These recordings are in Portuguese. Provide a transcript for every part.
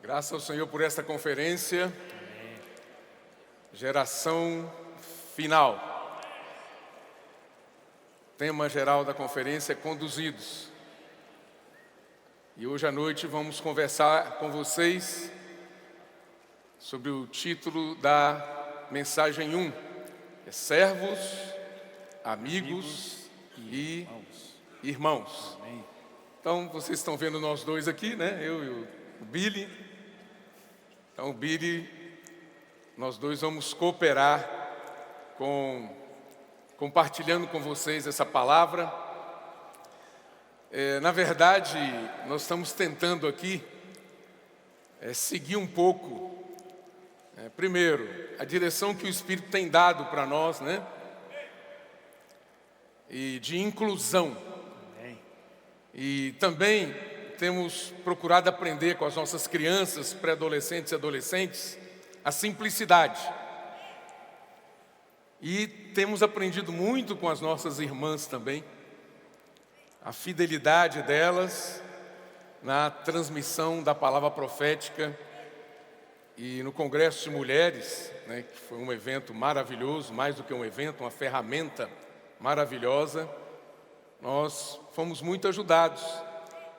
Graças ao Senhor por esta conferência. Geração final. Tema geral da conferência é conduzidos. E hoje à noite vamos conversar com vocês sobre o título da mensagem 1. É servos, amigos e irmãos. Então vocês estão vendo nós dois aqui, né? Eu e o Billy. Então o Billy, nós dois vamos cooperar compartilhando com vocês essa palavra. Na verdade, nós estamos tentando aqui seguir um pouco, primeiro, a direção que o Espírito tem dado para nós, né? E de inclusão. E também temos procurado aprender com as nossas crianças, pré-adolescentes e adolescentes, a simplicidade. E temos aprendido muito com as nossas irmãs também, a fidelidade delas na transmissão da palavra profética. E no Congresso de Mulheres, né, que foi um evento maravilhoso, mais do que um evento, uma ferramenta maravilhosa, nós fomos muito ajudados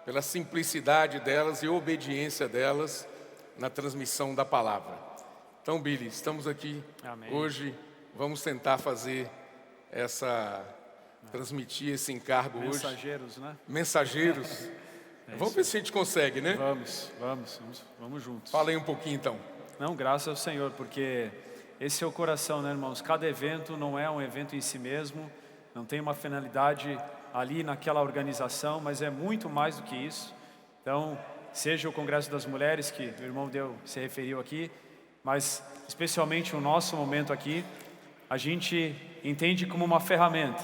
pela simplicidade delas e obediência delas na transmissão da palavra. Então, Billy, estamos aqui hoje, vamos tentar fazer transmitir esse encargo hoje. Mensageiros, né? Mensageiros. Vamos ver se a gente consegue, né? Vamos juntos. Fala aí um pouquinho então. Não, graças ao Senhor, porque esse é o coração, né, irmãos? Cada evento não é um evento em si mesmo, não tem uma finalidade ali naquela organização, mas é muito mais do que isso. Então, seja o Congresso das Mulheres, que o irmão se referiu aqui, mas especialmente o nosso momento aqui, a gente entende como uma ferramenta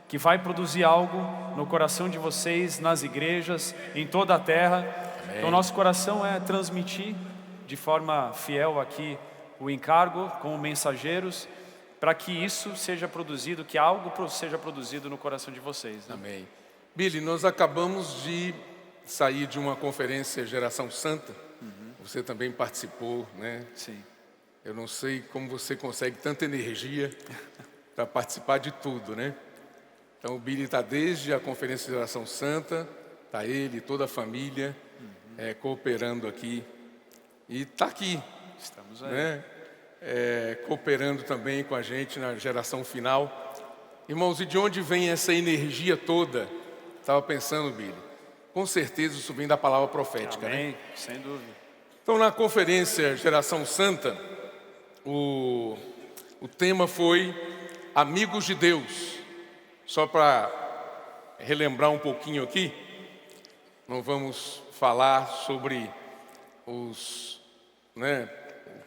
que vai produzir algo no coração de vocês, nas igrejas, em toda a terra. Amém. Então, nosso coração é transmitir de forma fiel aqui o encargo como mensageiros, para que isso seja produzido, que algo seja produzido no coração de vocês, né? Amém. Billy, nós acabamos de sair de uma conferência Geração Santa. Você também participou, né? Sim. Eu não sei como você consegue tanta energia para participar de tudo, né? Então o Billy está desde a conferência Geração Santa, está ele, toda a família, cooperando aqui. E está aqui. Estamos aí. Né? Cooperando também com a gente na geração final. Irmãos, e de onde vem essa energia toda? Estava pensando, Billy. Com certeza isso vem da palavra profética. Amém, né? sem dúvida. Então, na conferência Geração Santa, o tema foi Amigos de Deus. Só para relembrar um pouquinho aqui, não vamos falar sobre o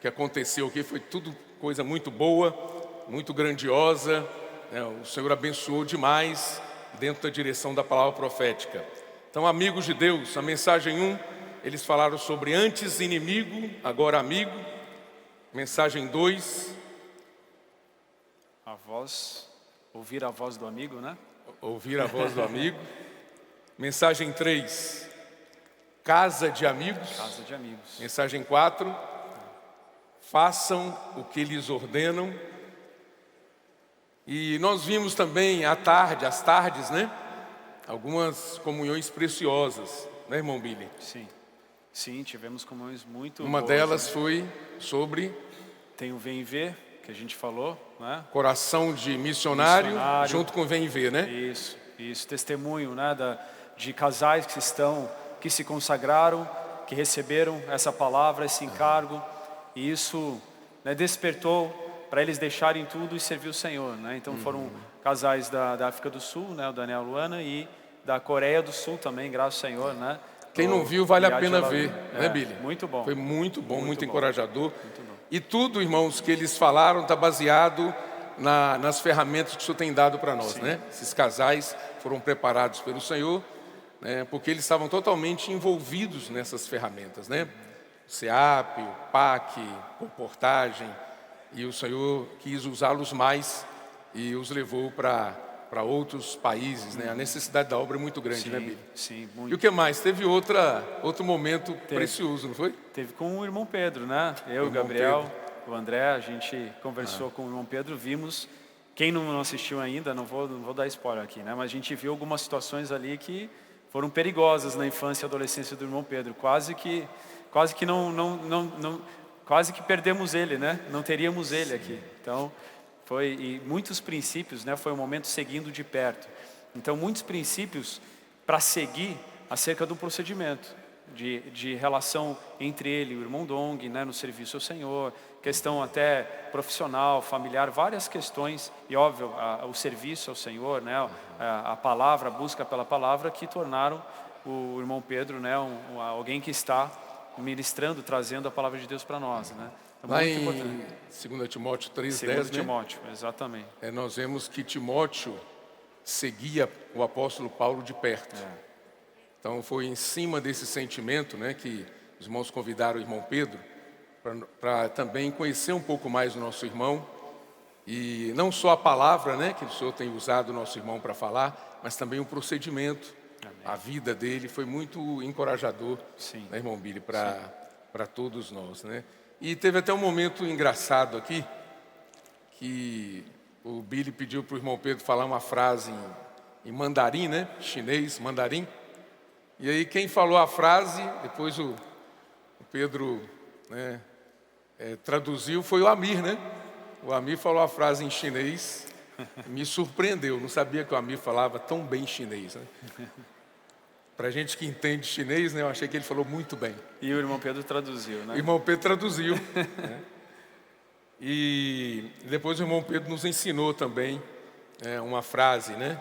que aconteceu aqui. Foi tudo coisa muito boa, muito grandiosa, né? O Senhor abençoou demais dentro da direção da palavra profética. Então, amigos de Deus, a mensagem 1, eles falaram sobre antes inimigo, agora amigo. Mensagem 2, ouvir a voz do amigo, né? Ouvir a voz do amigo. Mensagem 3, casa de amigos. Casa de amigos. Mensagem 4, façam o que lhes ordenam. E nós vimos também às tardes, né? Algumas comunhões preciosas, né, irmão Billy? Sim, tivemos comunhões muito Uma boas, delas né? foi sobre... Tem o Vem Ver, que a gente falou, né? Coração de missionário, junto com Vem Ver, né? Isso. Testemunho, né? De casais que se consagraram, que receberam essa palavra, esse encargo. E isso, né, despertou para eles deixarem tudo e servir o Senhor, né? Então foram casais da África do Sul, né? O Daniel e a Luana, e da Coreia do Sul também, graças ao Senhor, né? Quem não viu, vale a pena ver, né, Billy? Muito bom. Foi muito bom, muito bom. encorajador. Muito bom. E tudo, irmãos, que eles falaram está baseado nas ferramentas que o Senhor tem dado para nós, né? Esses casais foram preparados pelo Senhor, né? Porque eles estavam totalmente envolvidos nessas ferramentas, né? O SEAP, o PAC, comportagem, e o Senhor quis usá-los mais e os levou para para outros países, né? A necessidade da obra é muito grande, né, Billy? Sim, E muito. o que mais? Teve outro momento precioso, não foi? Teve com o irmão Pedro, né? Eu, o irmão Gabriel, o André, a gente conversou com o irmão Pedro, vimos. Quem não assistiu ainda, não vou dar spoiler aqui, né? Mas a gente viu algumas situações ali que foram perigosas na infância e adolescência do irmão Pedro. Quase que quase que perdemos ele, né? Não teríamos ele aqui. Então, e muitos princípios, né? Foi um momento seguindo de perto. Então, muitos princípios para seguir acerca do procedimento de relação entre ele e o irmão Dong, né? No serviço ao Senhor, questão até profissional, familiar, várias questões, e óbvio, o serviço ao Senhor, né? A palavra, a busca pela palavra, que tornaram o irmão Pedro, né? Alguém que está ministrando, trazendo a palavra de Deus para nós, né? É Lá muito em importante. 2 Timóteo 3:10, 2 né? Timóteo, exatamente. Nós vemos que Timóteo seguia o apóstolo Paulo de perto. Então foi em cima desse sentimento, né, que os irmãos convidaram o irmão Pedro para também conhecer um pouco mais o nosso irmão. E não só a palavra, né, que o Senhor tem usado o nosso irmão para falar, mas também o procedimento. Amém. A vida dele foi muito encorajador, Sim. né, irmão Billy, para todos nós, né? E teve até um momento engraçado aqui, que o Billy pediu para o irmão Pedro falar uma frase em mandarim, né, chinês, mandarim. E aí quem falou a frase, depois o Pedro, né, traduziu, foi o Amir, né? O Amir falou a frase em chinês, me surpreendeu, não sabia que o Amir falava tão bem chinês, né? Para gente que entende chinês, né, eu achei que ele falou muito bem. E o irmão Pedro traduziu, né? O irmão Pedro traduziu, né? E depois o irmão Pedro nos ensinou também uma frase, né?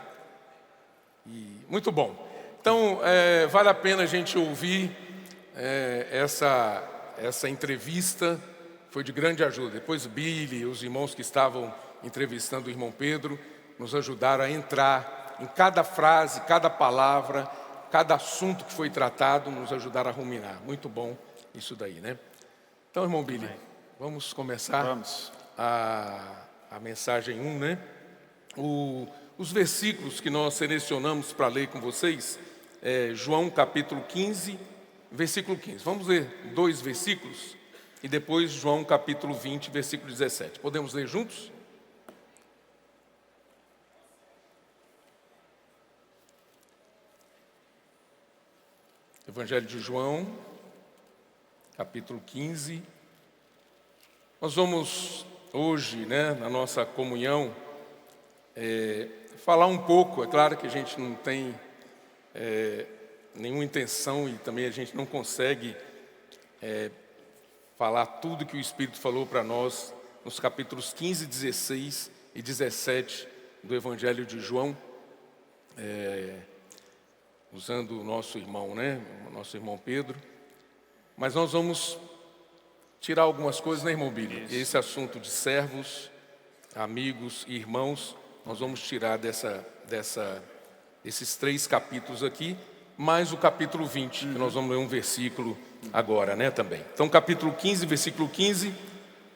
E muito bom. Então, vale a pena a gente ouvir essa entrevista, foi de grande ajuda. Depois Billy, os irmãos que estavam entrevistando o irmão Pedro, nos ajudaram a entrar em cada frase, cada palavra, cada assunto que foi tratado, nos ajudaram a ruminar. Muito bom isso daí, né? Então, irmão Billy, vamos começar a mensagem 1, né? Os versículos que nós selecionamos para ler com vocês, João capítulo 15, versículo 15. Vamos ler 2 versículos e depois João capítulo 20, versículo 17. Podemos ler juntos? Evangelho de João, capítulo 15. Nós vamos hoje, né, na nossa comunhão, falar um pouco. É claro que a gente não tem nenhuma intenção e também a gente não consegue falar tudo que o Espírito falou para nós nos capítulos 15, 16 e 17 do Evangelho de João, usando o nosso irmão, né, o nosso irmão Pedro. Mas nós vamos tirar algumas coisas, né, irmão Billy? Esse assunto de servos, amigos e irmãos, nós vamos tirar desses 3 capítulos aqui, mais o capítulo 20, que nós vamos ler um versículo agora, né, também. Então, capítulo 15, versículo 15,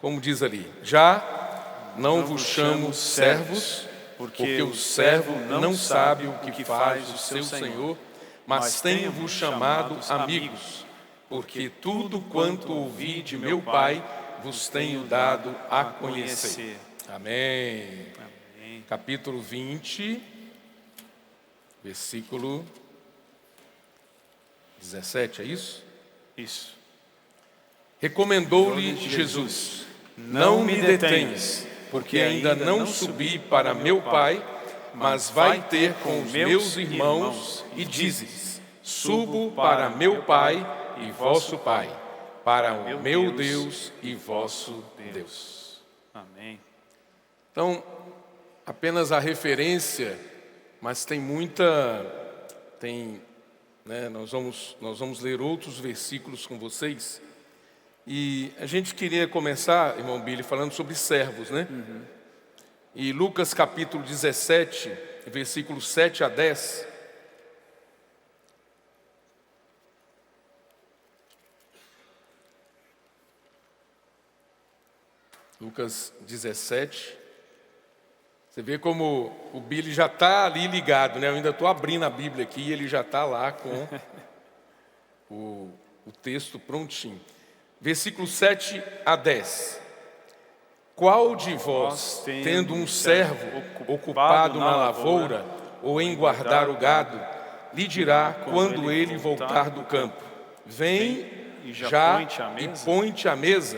como diz ali: já não vos chamo servos, porque o servo não sabe o que faz o seu senhor, mas tenho-vos chamado amigos, porque tudo quanto ouvi de meu Pai vos tenho dado a conhecer. Amém. Capítulo 20, versículo 17, é isso? Isso. Recomendou-lhe Jesus: não me detenhas, porque ainda não subi para meu Pai, mas vai ter com os meus irmãos e dizes: subo para meu Pai e vosso Pai, para o meu Deus e vosso Deus. Amém. Então, apenas a referência, mas tem né, nós vamos ler outros versículos com vocês. E a gente queria começar, irmão Billy, falando sobre servos, né? E Lucas capítulo 17, versículos 7 a 10. Lucas 17, Você vê como o Billy já está ali ligado, né? Eu ainda estou abrindo a Bíblia aqui e ele já está lá com o texto prontinho. Versículo 7 a 10. Qual de vós, tendo um servo ocupado na lavoura ou em guardar o gado, lhe dirá quando ele voltar do campo: vem já e põe-te à mesa,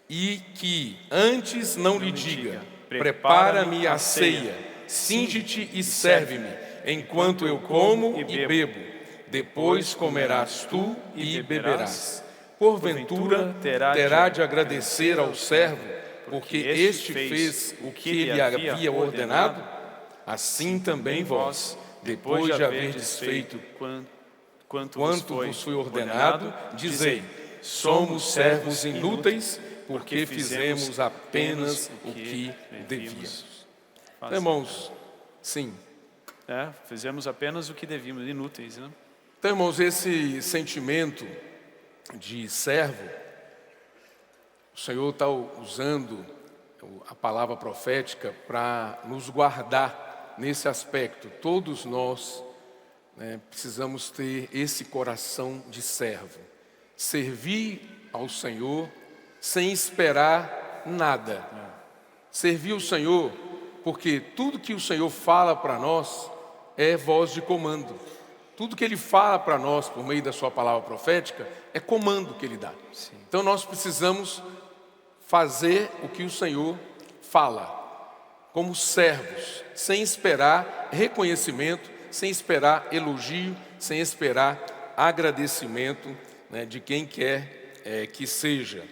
e que antes não lhe diga: prepara-me a ceia, cinge-te e serve-me, enquanto eu como e bebo. Depois comerás tu e beberás. Porventura terá de agradecer ao servo, porque este fez o que ele havia ordenado? Assim também vós, depois de haverdes feito quanto vos foi ordenado, dizei: somos servos inúteis, porque fizemos apenas o que devíamos. Então, irmãos, sim. Fizemos apenas o que devíamos, inúteis, né? Então, irmãos, esse sentimento de servo, o Senhor está usando a palavra profética para nos guardar nesse aspecto. Todos nós, né, precisamos ter esse coração de servo. Servir ao Senhor sem esperar nada. Servir o Senhor porque tudo que o Senhor fala para nós é voz de comando. Tudo que Ele fala para nós por meio da sua palavra profética é comando que Ele dá. Sim. Então nós precisamos fazer o que o Senhor fala, como servos, sem esperar reconhecimento, sem esperar elogio, sem esperar agradecimento, né, de quem quer que seja.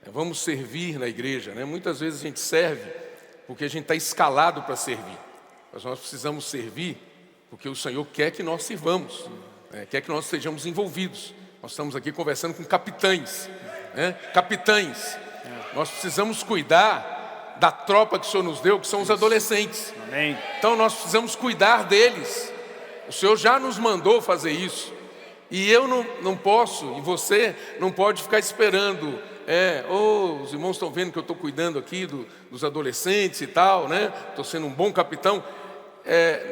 Vamos servir na igreja, né? Muitas vezes a gente serve porque a gente está escalado para servir, mas nós precisamos servir porque o Senhor quer que nós sirvamos, né? Quer que nós estejamos envolvidos. Nós estamos aqui conversando com capitães, né? Capitães. Nós precisamos cuidar da tropa que o Senhor nos deu, que são os adolescentes. Amém. Então nós precisamos cuidar deles. O Senhor já nos mandou fazer isso. E eu não posso, e você não pode ficar esperando. Os irmãos estão vendo que eu estou cuidando aqui dos adolescentes e tal, né? Estou sendo um bom capitão.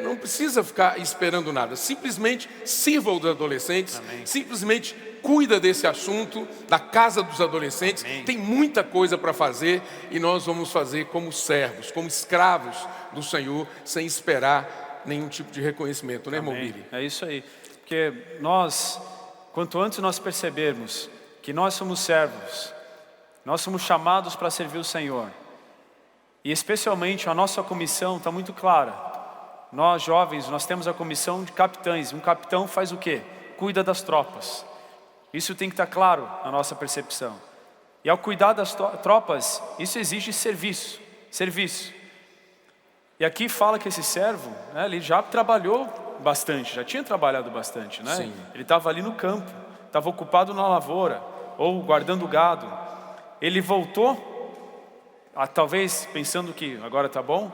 Não precisa ficar esperando nada. Simplesmente sirva os adolescentes. Amém. Simplesmente cuida desse assunto, da casa dos adolescentes. Amém. Tem muita coisa para fazer e nós vamos fazer como servos, como escravos do Senhor, sem esperar nenhum tipo de reconhecimento, né, irmão Billy? É isso aí. Porque nós, quanto antes nós percebermos que nós somos servos, nós somos chamados para servir o Senhor, e especialmente a nossa comissão está muito clara. Nós jovens, nós temos a comissão de capitães. Um capitão faz o quê? Cuida das tropas. Isso tem que estar claro na nossa percepção. E ao cuidar das tropas, isso exige serviço. E aqui fala que esse servo, né, ele já trabalhou bastante, já tinha trabalhado bastante, né? Sim. Ele estava ali no campo, estava ocupado na lavoura, ou guardando gado. Ele voltou, talvez pensando que agora está bom,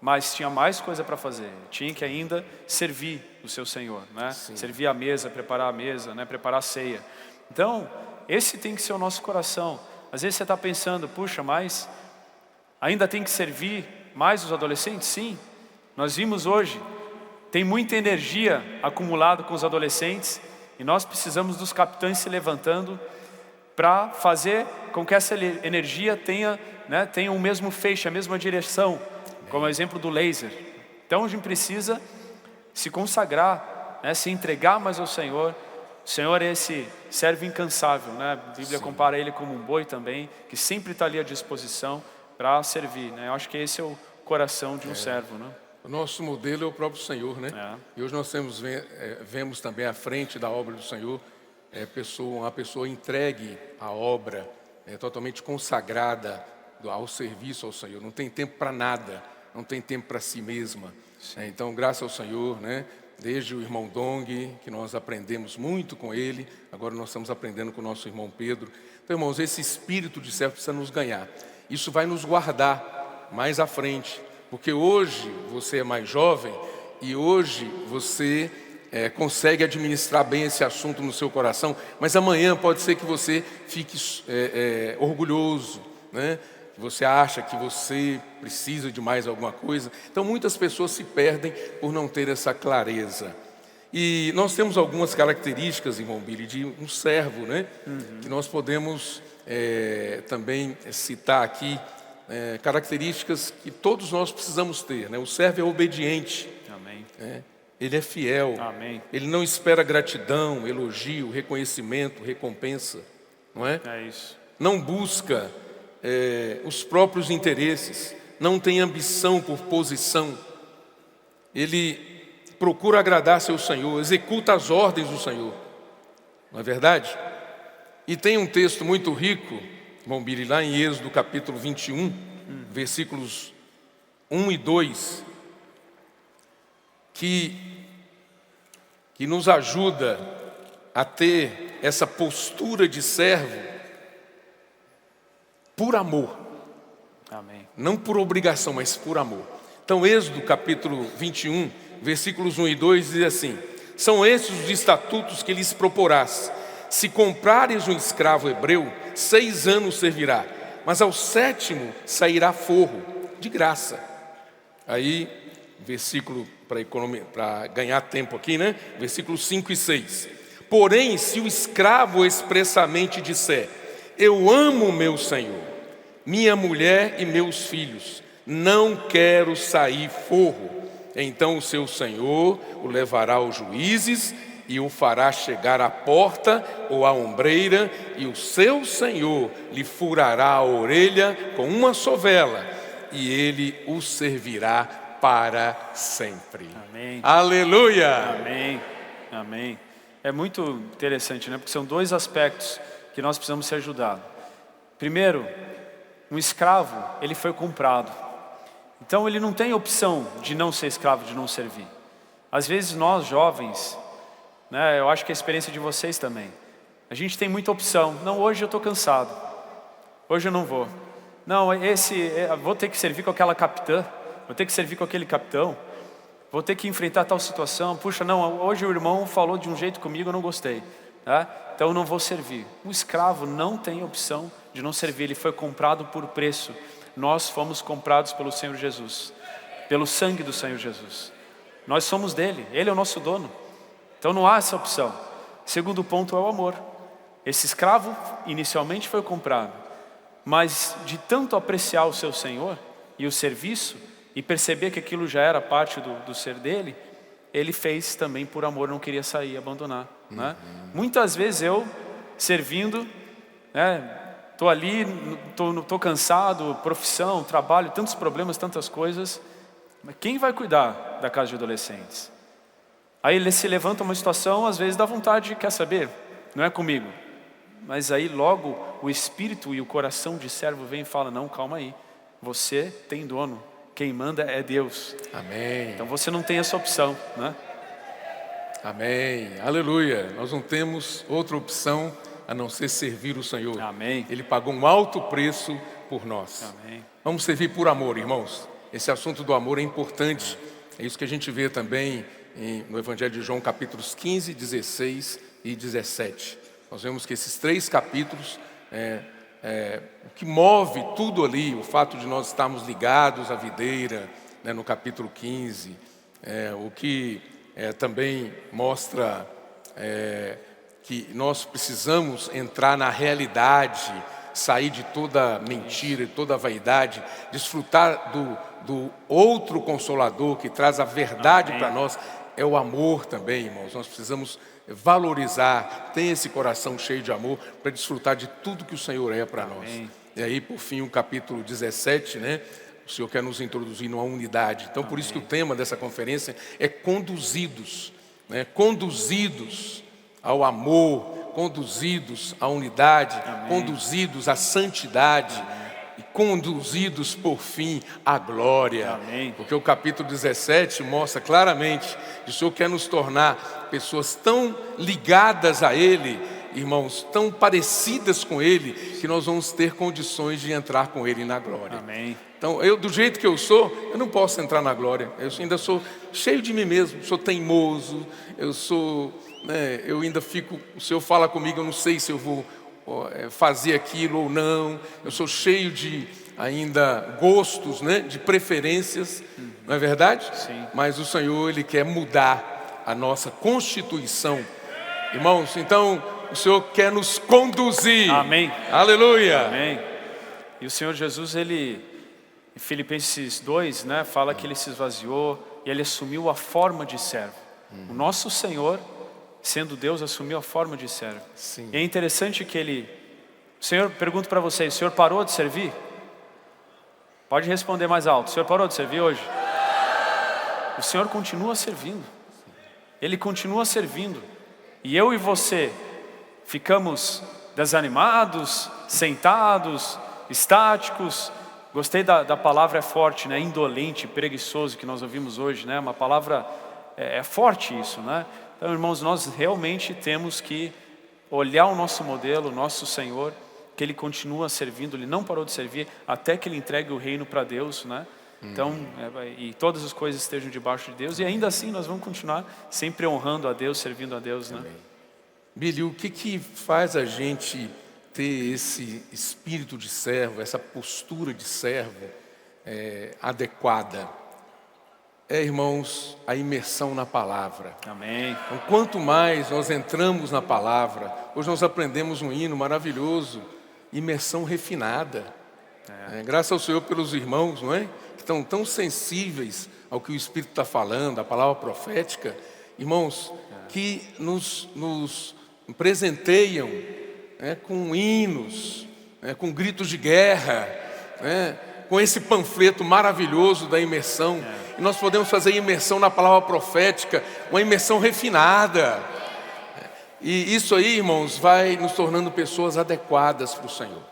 mas tinha mais coisa para fazer. Tinha que ainda servir o seu Senhor, né? Servir a mesa, preparar a mesa, né? Preparar a ceia. Então, esse tem que ser o nosso coração. Às vezes você está pensando, puxa, mas ainda tem que servir mais os adolescentes? Sim. Nós vimos hoje, tem muita energia acumulada com os adolescentes e nós precisamos dos capitães se levantando para fazer com que essa energia tenha o mesmo feixe, a mesma direção, como o exemplo do laser. Então a gente precisa se consagrar, né, se entregar mais ao Senhor. O Senhor é esse servo incansável, né? A Bíblia compara Ele como um boi também, que sempre está ali à disposição para servir, né? Eu acho que esse é o coração de um servo, né? O nosso modelo é o próprio Senhor, né? E hoje nós vemos também à frente da obra do Senhor uma pessoa entregue à obra, totalmente consagrada ao serviço ao Senhor. Não tem tempo para nada, não tem tempo para si mesma. Então, graças ao Senhor, né? Desde o irmão Dong, que nós aprendemos muito com ele, agora nós estamos aprendendo com o nosso irmão Pedro. Então, irmãos, esse espírito de servo precisa nos ganhar. Isso vai nos guardar mais à frente, porque hoje você é mais jovem e hoje você consegue administrar bem esse assunto no seu coração, mas amanhã pode ser que você fique orgulhoso, né? você acha que você precisa de mais alguma coisa. Então muitas pessoas se perdem por não ter essa clareza. E nós temos algumas características, irmão Billy, de um servo, né? Que nós podemos também citar aqui, características que todos nós precisamos ter, né? O servo é obediente. Amém. Ele é fiel. Amém. Ele não espera gratidão, elogio, reconhecimento, recompensa, não é? É isso. Não busca os próprios interesses, não tem ambição por posição. Ele procura agradar seu Senhor, executa as ordens do Senhor, não é verdade? E tem um texto muito rico, irmão Billy, lá em Êxodo capítulo 21, versículos 1 e 2, que nos ajuda a ter essa postura de servo por amor. Amém. Não por obrigação, mas por amor. Então, Êxodo capítulo 21, versículos 1 e 2 diz assim: são esses os estatutos que lhes proporás. Se comprares um escravo hebreu, 6 anos servirá, mas ao 7º sairá forro, de graça. Aí, versículo, para ganhar tempo aqui, né? Versículos 5 e 6. Porém, se o escravo expressamente disser: eu amo meu senhor, minha mulher e meus filhos, não quero sair forro, então o seu senhor o levará aos juízes e o fará chegar à porta ou à ombreira, e o seu senhor lhe furará a orelha com uma sovela, e ele o servirá para sempre. Amém. Aleluia! Amém. Amém. É muito interessante, né? Porque são 2 aspectos que nós precisamos ser ajudados. Primeiro, um escravo, ele foi comprado. Então ele não tem opção de não ser escravo, de não servir. Às vezes nós jovens, né, eu acho que a experiência de vocês também, a gente tem muita opção. Não, hoje eu estou cansado, hoje eu não vou. Não, vou ter que servir com aquela capitã, vou ter que servir com aquele capitão, vou ter que enfrentar tal situação. Puxa, não, hoje o irmão falou de um jeito comigo, eu não gostei, tá? Então eu não vou servir. Um escravo não tem opção de não servir, ele foi comprado por preço. Nós fomos comprados pelo Senhor Jesus, pelo sangue do Senhor Jesus. Nós somos dele, ele é o nosso dono. Então não há essa opção. Segundo ponto é o amor. Esse escravo inicialmente foi comprado, mas de tanto apreciar o seu Senhor e o serviço, e perceber que aquilo já era parte do ser dele, ele fez também por amor, não queria sair, abandonar, né? Muitas vezes eu, servindo, né, estou ali, estou cansado, profissão, trabalho, tantos problemas, tantas coisas, mas quem vai cuidar da casa de adolescentes? Aí ele se levanta uma situação, às vezes dá vontade, quer saber, não é comigo. Mas aí logo o espírito e o coração de servo vem e fala: não, calma aí, você tem dono, quem manda é Deus. Amém. Então você não tem essa opção, né? Amém. Aleluia. Nós não temos outra opção a não ser servir o Senhor. Amém. Ele pagou um alto preço por nós. Amém. Vamos servir por amor, irmãos. Esse assunto do amor é importante. É isso que a gente vê também no Evangelho de João, capítulos 15, 16 e 17. Nós vemos que esses 3 capítulos, o que move tudo ali, o fato de nós estarmos ligados à videira, né, no capítulo 15, o que também mostra que nós precisamos entrar na realidade, sair de toda mentira e toda vaidade, desfrutar do outro Consolador que traz a verdade para nós. É o amor também, irmãos. Nós precisamos valorizar, ter esse coração cheio de amor para desfrutar de tudo que o Senhor é para nós. E aí, por fim, o capítulo 17, né? O Senhor quer nos introduzir numa unidade. Então, por isso que o tema dessa conferência é conduzidos, né? Conduzidos ao amor, conduzidos à unidade, conduzidos à santidade e conduzidos, por fim, à glória. Amém. Porque o capítulo 17 mostra claramente que o Senhor quer nos tornar pessoas tão ligadas a Ele, irmãos, tão parecidas com Ele, que nós vamos ter condições de entrar com Ele na glória. Amém. Então, do jeito que eu sou, eu não posso entrar na glória. Eu ainda sou cheio de mim mesmo, sou teimoso, eu ainda fico, o Senhor fala comigo, eu não sei se eu vou fazer aquilo ou não. Eu sou cheio de ainda gostos, né, de preferências, não é verdade? Sim. Mas o Senhor, Ele quer mudar a nossa constituição. Irmãos, então o Senhor quer nos conduzir. Amém. Aleluia. Amém. E o Senhor Jesus, Ele, em Filipenses 2, né, fala que Ele se esvaziou e Ele assumiu a forma de servo. O nosso Senhor, sendo Deus, assumiu a forma de servo. Sim. E é interessante que Ele... O Senhor, pergunto para vocês, o Senhor parou de servir? Pode responder mais alto. O Senhor parou de servir hoje? O Senhor continua servindo. Ele continua servindo. E eu e você ficamos desanimados, sentados, estáticos. Gostei da palavra, é forte, né? Indolente, preguiçoso, que nós ouvimos hoje, né? Uma palavra, é forte isso, né? Então, irmãos, nós realmente temos que olhar o nosso modelo, o nosso Senhor, que Ele continua servindo, Ele não parou de servir até que Ele entregue o reino para Deus, né? Então, e todas as coisas estejam debaixo de Deus, e ainda assim nós vamos continuar sempre honrando a Deus, servindo a Deus, né? Billy, o que faz a gente ter esse espírito de servo, essa postura de servo adequada? Irmãos, a imersão na palavra. Amém. Então, quanto mais nós entramos na palavra, hoje nós aprendemos um hino maravilhoso, imersão refinada. Graças ao Senhor pelos irmãos, não é? Que estão tão sensíveis ao que o Espírito está falando, a palavra profética. Irmãos, que nos presenteiam com hinos, com gritos de guerra, com esse panfleto maravilhoso da imersão. E nós podemos fazer imersão na palavra profética, uma imersão refinada. E isso aí, irmãos, vai nos tornando pessoas adequadas para o Senhor.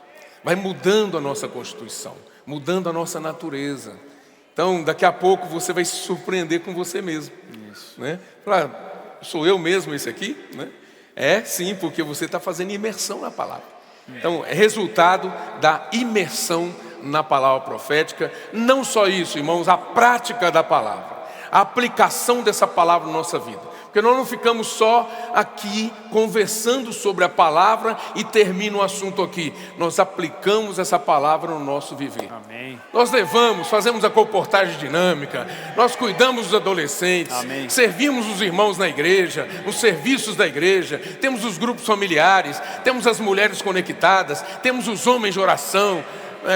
Vai mudando a nossa constituição, mudando a nossa natureza. Então, daqui a pouco você vai se surpreender com você mesmo. Isso. Né? Sou eu mesmo esse aqui? Né? Sim, porque você está fazendo imersão na palavra. Então, é resultado da imersão na palavra profética. Não só isso, irmãos, a prática da palavra, a aplicação dessa palavra na nossa vida. Porque nós não ficamos só aqui conversando sobre a palavra e termina o assunto aqui. Nós aplicamos essa palavra no nosso viver. Amém. Nós fazemos a comportagem dinâmica, nós cuidamos dos adolescentes, Amém. Servimos os irmãos na igreja, os serviços da igreja, temos os grupos familiares, temos as mulheres conectadas, temos os homens de oração,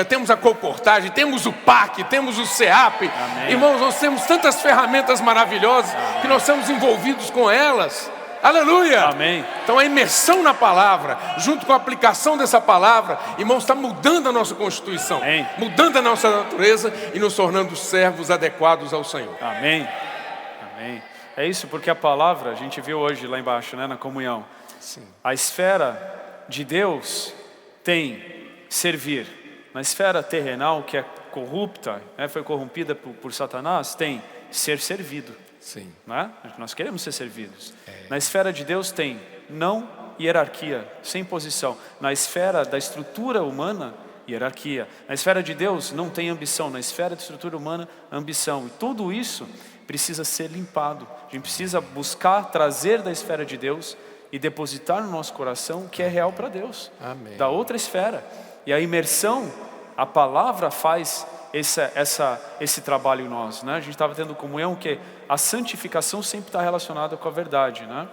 temos a comportagem, temos o PAC, temos o CEAP. Amém. Irmãos, nós temos tantas ferramentas maravilhosas. Amém. Que nós estamos envolvidos com elas. Aleluia! Amém. Então a imersão na palavra, junto com a aplicação dessa palavra, irmãos, está mudando a nossa constituição. Amém. Mudando a nossa natureza e nos tornando servos adequados ao Senhor. Amém. Amém. É isso, porque a palavra, a gente viu hoje lá embaixo, né, na comunhão. Sim. A esfera de Deus tem servir. Na esfera terrenal, que é corrupta, foi corrompida por Satanás, tem ser servido. Sim. Né? Nós queremos ser servidos. Na esfera de Deus tem não hierarquia, sem posição. Na esfera da estrutura humana, hierarquia. Na esfera de Deus não tem ambição. Na esfera da estrutura humana, ambição. E tudo isso precisa ser limpado. A gente precisa buscar trazer da esfera de Deus e depositar no nosso coração o que é real para Deus. Amém. Da outra esfera. E a imersão, a palavra faz esse trabalho em nós, né? A gente estava tendo comunhão que a santificação sempre está relacionada com a verdade, né?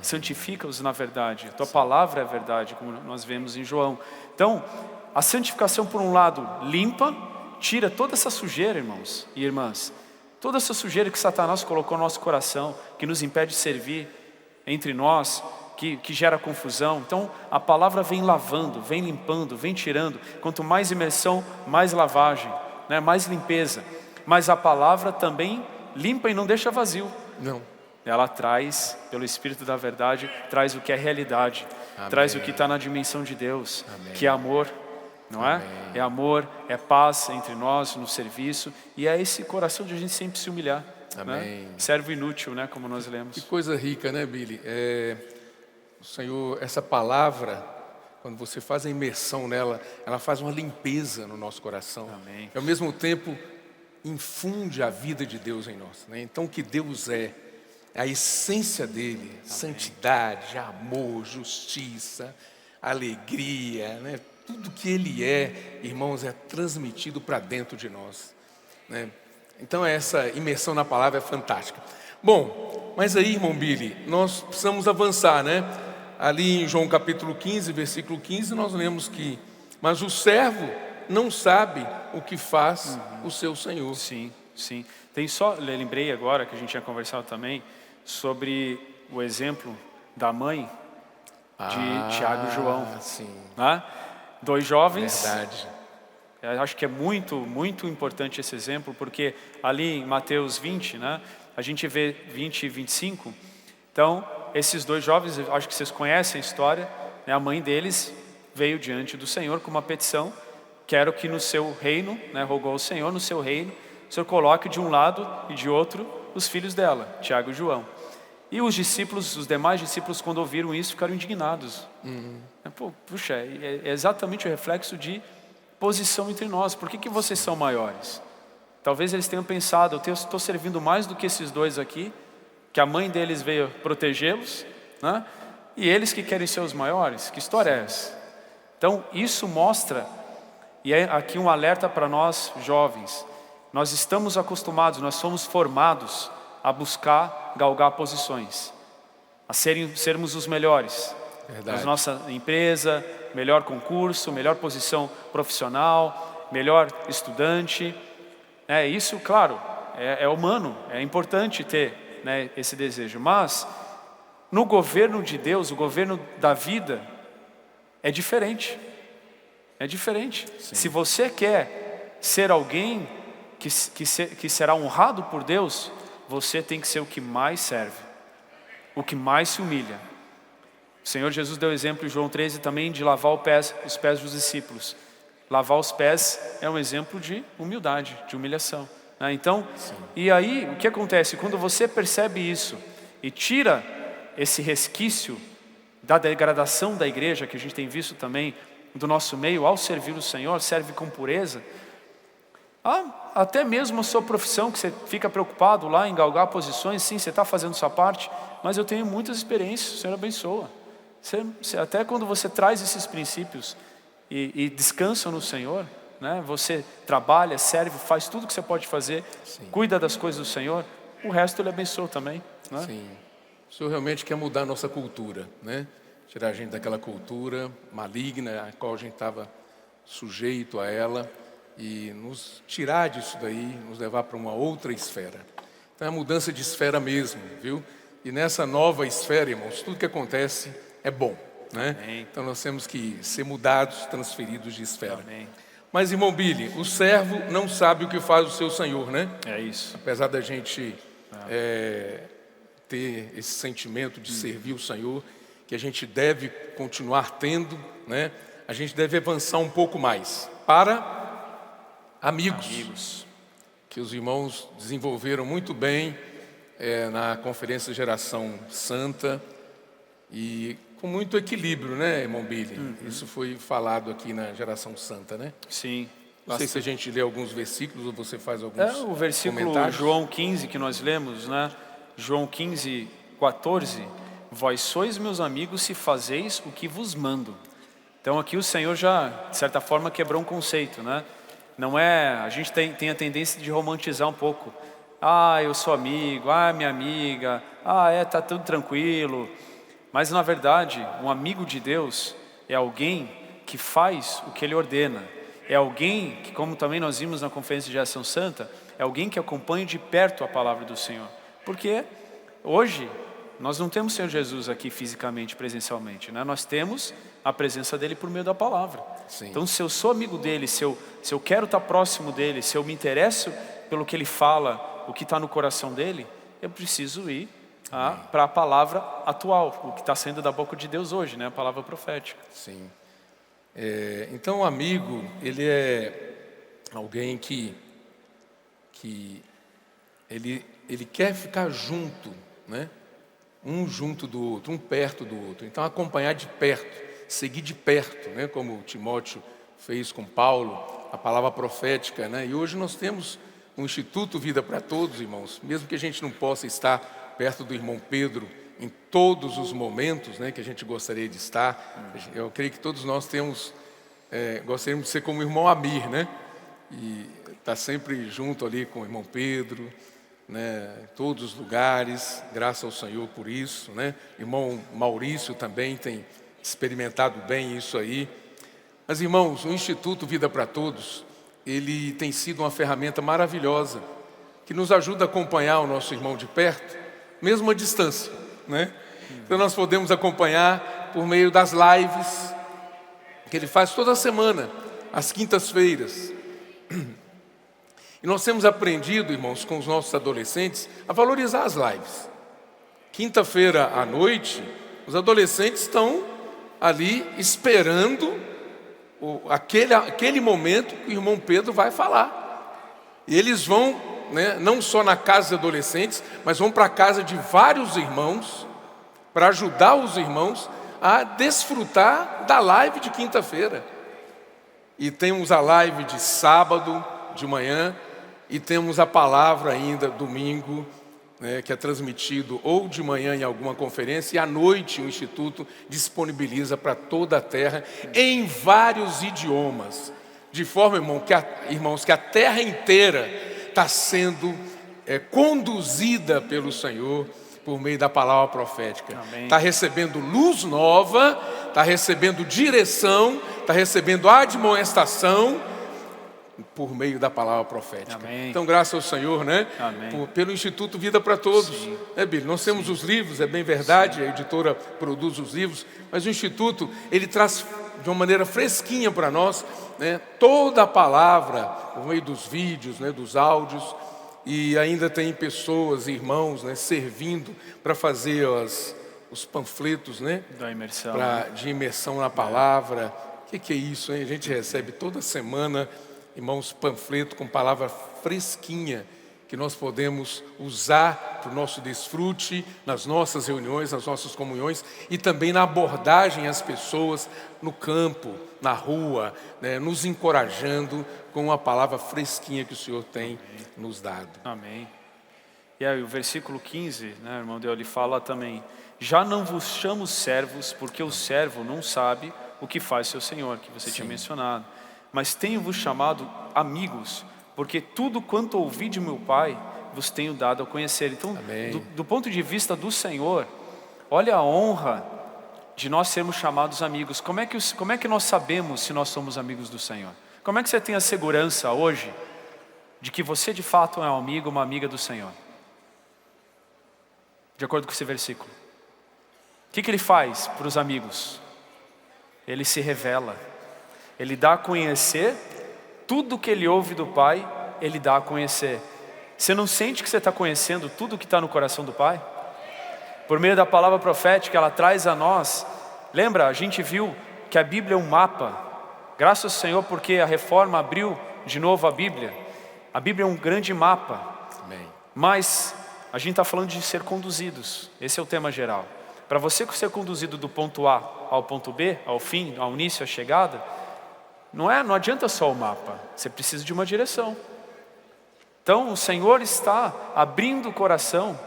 Santifica-os na verdade. A tua palavra é a verdade, como nós vemos em João. Então, a santificação, por um lado, limpa, tira toda essa sujeira, irmãos e irmãs. Toda essa sujeira que Satanás colocou no nosso coração, que nos impede de servir entre nós, que gera confusão. Então a palavra vem lavando, vem limpando, vem tirando. Quanto mais imersão, mais lavagem, né? Mais limpeza. Mas a palavra também limpa e não deixa vazio. Não. Ela traz, pelo Espírito da verdade, traz o que é realidade. Amém. Traz o que está na dimensão de Deus. Amém. Que é amor, não é? Amém. É amor, é paz entre nós no serviço. E é esse coração de a gente sempre se humilhar. Amém. Né? Servo inútil, né? Como nós lemos. Que coisa rica, né, Billy? O Senhor, essa palavra, quando você faz a imersão nela, ela faz uma limpeza no nosso coração. Amém. E ao mesmo tempo infunde a vida de Deus em nós, né? Então o que Deus é a essência dele, amém. Santidade, amor, justiça, alegria, né? Tudo que Ele é, irmãos, é transmitido para dentro de nós, né? Então essa imersão na palavra é fantástica. Bom, mas aí, irmão Billy, nós precisamos avançar, né? Ali em João capítulo 15, versículo 15, nós lemos que: mas o servo não sabe o que faz o seu senhor. Sim, sim. Lembrei agora que a gente tinha conversado também sobre o exemplo da mãe de Tiago e João. Sim. Né? Dois jovens. Verdade. Eu acho que é muito, muito importante esse exemplo, porque ali em Mateus 20, né, a gente vê 20 e 25. Então, esses dois jovens, acho que vocês conhecem a história, né, a mãe deles veio diante do Senhor com uma petição: quero que no seu reino, né, rogou ao Senhor, no seu reino, o Senhor coloque de um lado e de outro os filhos dela, Tiago e João. E os discípulos, os demais discípulos, quando ouviram isso, ficaram indignados. Puxa, é exatamente o reflexo de posição entre nós. Por que vocês são maiores? Talvez eles tenham pensado: eu estou servindo mais do que esses dois aqui, que a mãe deles veio protegê-los, né? E eles que querem ser os maiores. Que história é essa? Então isso mostra, e é aqui um alerta para nós jovens: nós estamos acostumados, nós somos formados a buscar galgar posições, a sermos os melhores. Verdade. Na nossa empresa, melhor concurso, melhor posição profissional, melhor estudante. Isso, claro, é humano, é importante ter, né, esse desejo. Mas no governo de Deus, o governo da vida, é diferente. É diferente. Sim. Se você quer ser alguém que será honrado por Deus, você tem que ser o que mais serve, o que mais se humilha. O Senhor Jesus deu exemplo em João 13 também de lavar os pés dos discípulos. Lavar os pés é um exemplo de humildade, de humilhação, né? Então, sim. E aí o que acontece? Quando você percebe isso e tira esse resquício da degradação da igreja, que a gente tem visto também do nosso meio, ao servir o Senhor, serve com pureza. Até mesmo a sua profissão, que você fica preocupado lá em galgar posições, sim, você está fazendo sua parte, mas eu tenho muitas experiências, o Senhor abençoa. Até quando você traz esses princípios e descansa no Senhor, né, você trabalha, serve, faz tudo que você pode fazer, sim, cuida das coisas do Senhor, o resto Ele abençoa também, né? Sim. O Senhor realmente quer mudar a nossa cultura, né? Tirar a gente daquela cultura maligna, a qual a gente estava sujeito a ela, e nos tirar disso daí, nos levar para uma outra esfera. Então é a mudança de esfera mesmo, viu? E nessa nova esfera, irmãos, tudo que acontece é bom, né? Amém. Então nós temos que ser mudados, transferidos de esfera. Amém. Mas, irmão Billy, o servo não sabe o que faz o seu senhor, né? É isso. Apesar da gente ter esse sentimento de servir o Senhor, que a gente deve continuar tendo, né? A gente deve avançar um pouco mais para amigos, que os irmãos desenvolveram muito bem na Conferência Geração Santa e com muito equilíbrio, né, irmão Billy? Isso foi falado aqui na Geração Santa, né? Sim. Não sei se a gente lê alguns versículos ou você faz alguns o versículo comentários. João 15 que nós lemos, né? João 15, 14. Vós sois meus amigos se fazeis o que vos mando. Então aqui o Senhor já, de certa forma, quebrou um conceito, né? Não é, a gente tem a tendência de romantizar um pouco. Eu sou amigo, minha amiga, tá tudo tranquilo. Mas na verdade, um amigo de Deus é alguém que faz o que Ele ordena. É alguém que, como também nós vimos na Conferência de Geração Santa, é alguém que acompanha de perto a palavra do Senhor. Porque hoje nós não temos o Senhor Jesus aqui fisicamente, presencialmente, né? Nós temos a presença dele por meio da palavra. Sim. Então, se eu sou amigo dele, se eu quero estar próximo dele, se eu me interesso pelo que ele fala, o que está no coração dele, eu preciso ir para a palavra atual, o que está saindo da boca de Deus hoje, né? A palavra profética. Sim. Então, o amigo, ele é alguém que ele quer ficar junto, né? Um junto do outro, um perto do outro. Então, acompanhar de perto, seguir de perto, né? Como Timóteo fez com Paulo, a palavra profética, né? E hoje nós temos um Instituto Vida para Todos, irmãos. Mesmo que a gente não possa estar perto do irmão Pedro em todos os momentos, né, que a gente gostaria de estar. Eu creio que todos nós gostaríamos de ser como o irmão Amir, né? E estar sempre junto ali com o irmão Pedro, né, em todos os lugares, graças ao Senhor por isso, né? Irmão Maurício também tem experimentado bem isso aí. Mas, irmãos, o Instituto Vida para Todos, ele tem sido uma ferramenta maravilhosa, que nos ajuda a acompanhar o nosso irmão de perto, mesmo à distância, né? Então nós podemos acompanhar por meio das lives, que ele faz toda semana, às quintas-feiras. E nós temos aprendido, irmãos, com os nossos adolescentes, a valorizar as lives. Quinta-feira à noite, os adolescentes estão ali esperando aquele momento que o irmão Pedro vai falar. E eles vão, né, não só na casa dos adolescentes, mas vão para a casa de vários irmãos, para ajudar os irmãos a desfrutar da live de quinta-feira. E temos a live de sábado, de manhã, e temos a palavra ainda domingo, né, que é transmitido ou de manhã em alguma conferência, e à noite o Instituto disponibiliza para toda a terra, em vários idiomas, de forma, irmãos, que a terra inteira está sendo conduzida pelo Senhor, por meio da palavra profética. Está recebendo luz nova, está recebendo direção, está recebendo admoestação, por meio da palavra profética. Amém. Então, graças ao Senhor, né? Pelo Instituto Vida para Todos. Né, Billy? Nós temos os livros, é bem verdade, a editora produz os livros, mas o Instituto, ele traz de uma maneira fresquinha para nós, né, toda a palavra, por meio dos vídeos, né, dos áudios, e ainda tem pessoas, irmãos, né, servindo para fazer os panfletos, né, da imersão, de imersão na palavra. O que é isso, hein? A gente recebe toda semana, irmãos, panfleto com palavra fresquinha, que nós podemos usar para o nosso desfrute, nas nossas reuniões, nas nossas comunhões, e também na abordagem às pessoas no campo, na rua, né, nos encorajando com a palavra fresquinha que o Senhor tem nos dado. Amém. E aí o versículo 15, né, irmão Deus, ele fala também: já não vos chamo servos, porque o servo não sabe o que faz seu senhor, que você tinha mencionado. Mas tenho-vos chamado amigos, porque tudo quanto ouvi de meu Pai, vos tenho dado a conhecer. Então, do ponto de vista do Senhor, olha a honra de nós sermos chamados amigos. Como é que nós sabemos se nós somos amigos do Senhor? Como é que você tem a segurança hoje de que você de fato é um amigo, uma amiga do Senhor? De acordo com esse versículo. O que ele faz para os amigos? Ele se revela. Ele dá a conhecer tudo que ele ouve do Pai, ele dá a conhecer. Você não sente que você está conhecendo tudo que está no coração do Pai? Por meio da palavra profética, ela traz a nós. Lembra, a gente viu que a Bíblia é um mapa. Graças ao Senhor, porque a reforma abriu de novo a Bíblia. A Bíblia é um grande mapa. Amém. Mas a gente está falando de ser conduzidos. Esse é o tema geral. Para você ser conduzido do ponto A ao ponto B, ao fim, ao início, à chegada, não adianta só o mapa, você precisa de uma direção. Então o Senhor está abrindo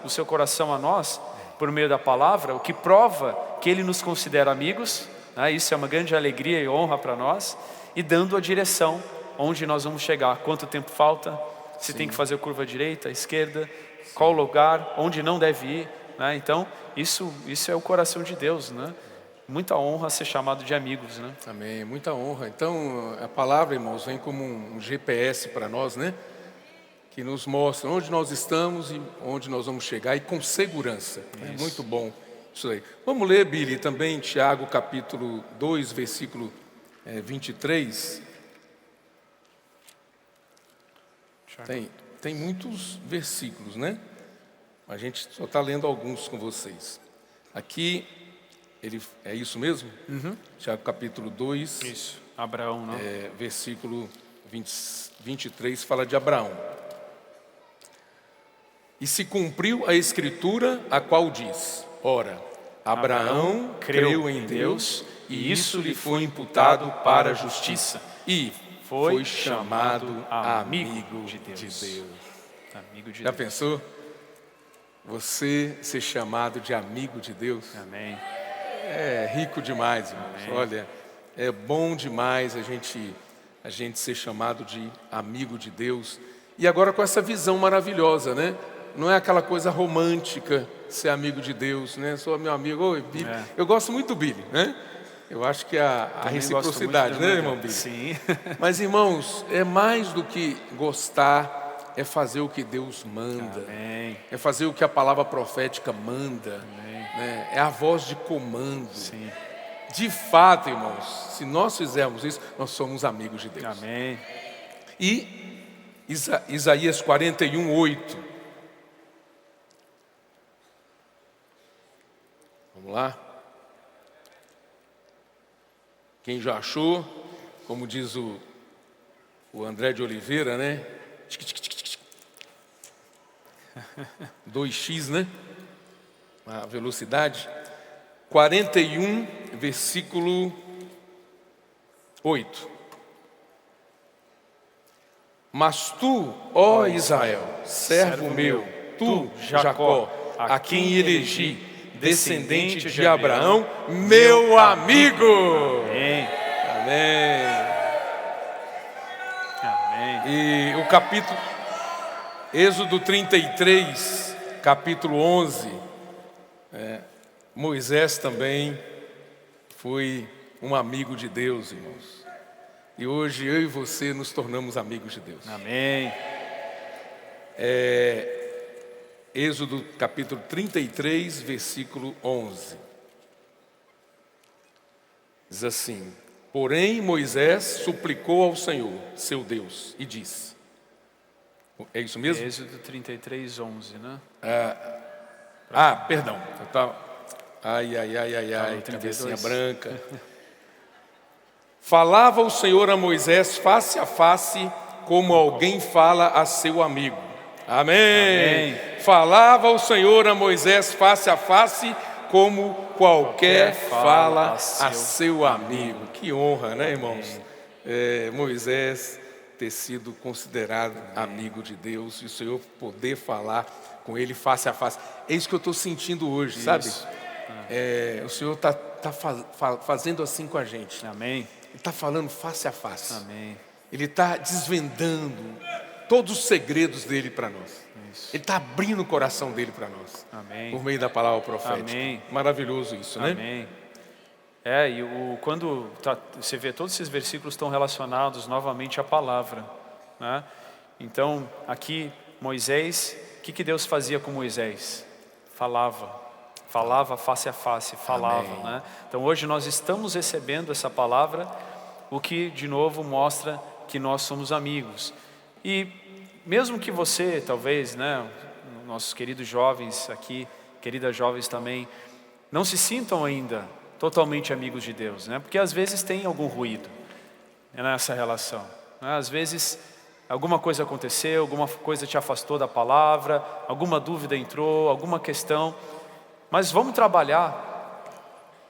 o seu coração a nós, por meio da palavra, o que prova que Ele nos considera amigos, né? Isso é uma grande alegria e honra para nós, e dando a direção onde nós vamos chegar, quanto tempo falta, se tem que fazer curva à direita, à esquerda, qual lugar, onde não deve ir, né? Então isso é o coração de Deus, né? Muita honra ser chamado de amigos, né? Amém, muita honra. Então, a palavra, irmãos, vem como um GPS para nós, né? Que nos mostra onde nós estamos e onde nós vamos chegar, e com segurança. É muito bom isso aí. Vamos ler, Billy, também Tiago capítulo 2, versículo 23. Tem muitos versículos, né? A gente só está lendo alguns com vocês. Aqui... é isso mesmo? Tiago capítulo 2. Isso, Abraão, não? Versículo 23 fala de Abraão. E se cumpriu a escritura, a qual diz: ora, Abraão creu em Deus, e isso lhe foi imputado para a justiça, e foi chamado amigo de Deus. Amigo de Já Deus. pensou? você ser chamado de amigo de Deus Amém. é rico demais, irmãos. Amém. Olha, é bom demais a gente ser chamado de amigo de Deus. E agora com essa visão maravilhosa, né? Não é aquela coisa romântica ser amigo de Deus, né? Sou meu amigo, oi, Billy. Eu gosto muito do Billy, né? Eu acho que a reciprocidade, né, irmão Billy? Sim. Mas, irmãos, é mais do que gostar, é fazer o que Deus manda. Amém. É fazer o que a palavra profética manda. Né? É a voz de comando. Sim. De fato, irmãos, se nós fizermos isso, nós somos amigos de Deus. Amém. E Isaías 41:8. Vamos lá? Quem já achou, como diz o André de Oliveira, né? 2x, né? A velocidade. 41, versículo 8. Mas tu, ó Israel, servo meu, tu, Jacó, a quem elegi, descendente de Abraão, meu amigo. Amém. Amém. Amém. E o capítulo, Êxodo 33, capítulo 11, Moisés também foi um amigo de Deus, irmãos. E hoje eu e você nos tornamos amigos de Deus. Amém. Êxodo capítulo 33, versículo 11. Diz assim: porém Moisés suplicou ao Senhor, seu Deus, e disse... É isso mesmo? Êxodo 33, 11, né? Perdão. Ai, Falou 32. cabecinha branca. Falava o Senhor a Moisés face a face, como alguém fala a seu amigo. Amém. Falava o Senhor a Moisés face a face, como qualquer fala a seu amigo. Que honra, né, irmãos? Moisés ter sido considerado amigo de Deus e o Senhor poder falar com ele face a face. É isso que eu estou sentindo hoje, sabe? O Senhor está fazendo assim com a gente. Amém. Ele está falando face a face. Amém. Ele está desvendando todos os segredos dele para nós. Isso. Ele está abrindo o coração dele para nós. Amém. Por meio da palavra profética. Amém. Maravilhoso isso, né? Amém. Quando você vê, todos esses versículos estão relacionados novamente à palavra, né? Então, aqui, Moisés, o que Deus fazia com Moisés? Falava face a face, falava, né? Então, hoje nós estamos recebendo essa palavra, o que, de novo, mostra que nós somos amigos. E mesmo que você, talvez, né, nossos queridos jovens aqui, queridas jovens também, não se sintam ainda totalmente amigos de Deus, né? Porque às vezes tem algum ruído nessa relação, né? Às vezes alguma coisa aconteceu, alguma coisa te afastou da palavra, alguma dúvida entrou, alguma questão. Mas vamos trabalhar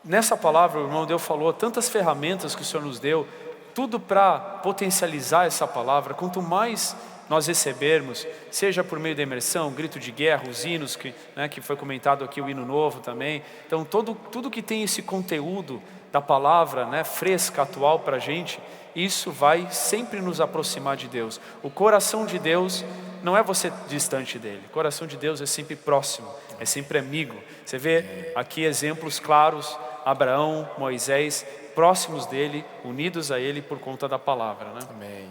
nessa palavra. O irmão Deus falou tantas ferramentas que o Senhor nos deu, tudo para potencializar essa palavra. Quanto mais nós recebermos, seja por meio da imersão, grito de guerra, os hinos, que foi comentado aqui, o hino novo também. Então, tudo que tem esse conteúdo da palavra, né, fresca, atual para a gente, isso vai sempre nos aproximar de Deus. O coração de Deus não é você distante dele. O coração de Deus é sempre próximo, é sempre amigo. Você vê aqui exemplos claros, Abraão, Moisés, próximos dele, unidos a ele por conta da palavra, né? Amém.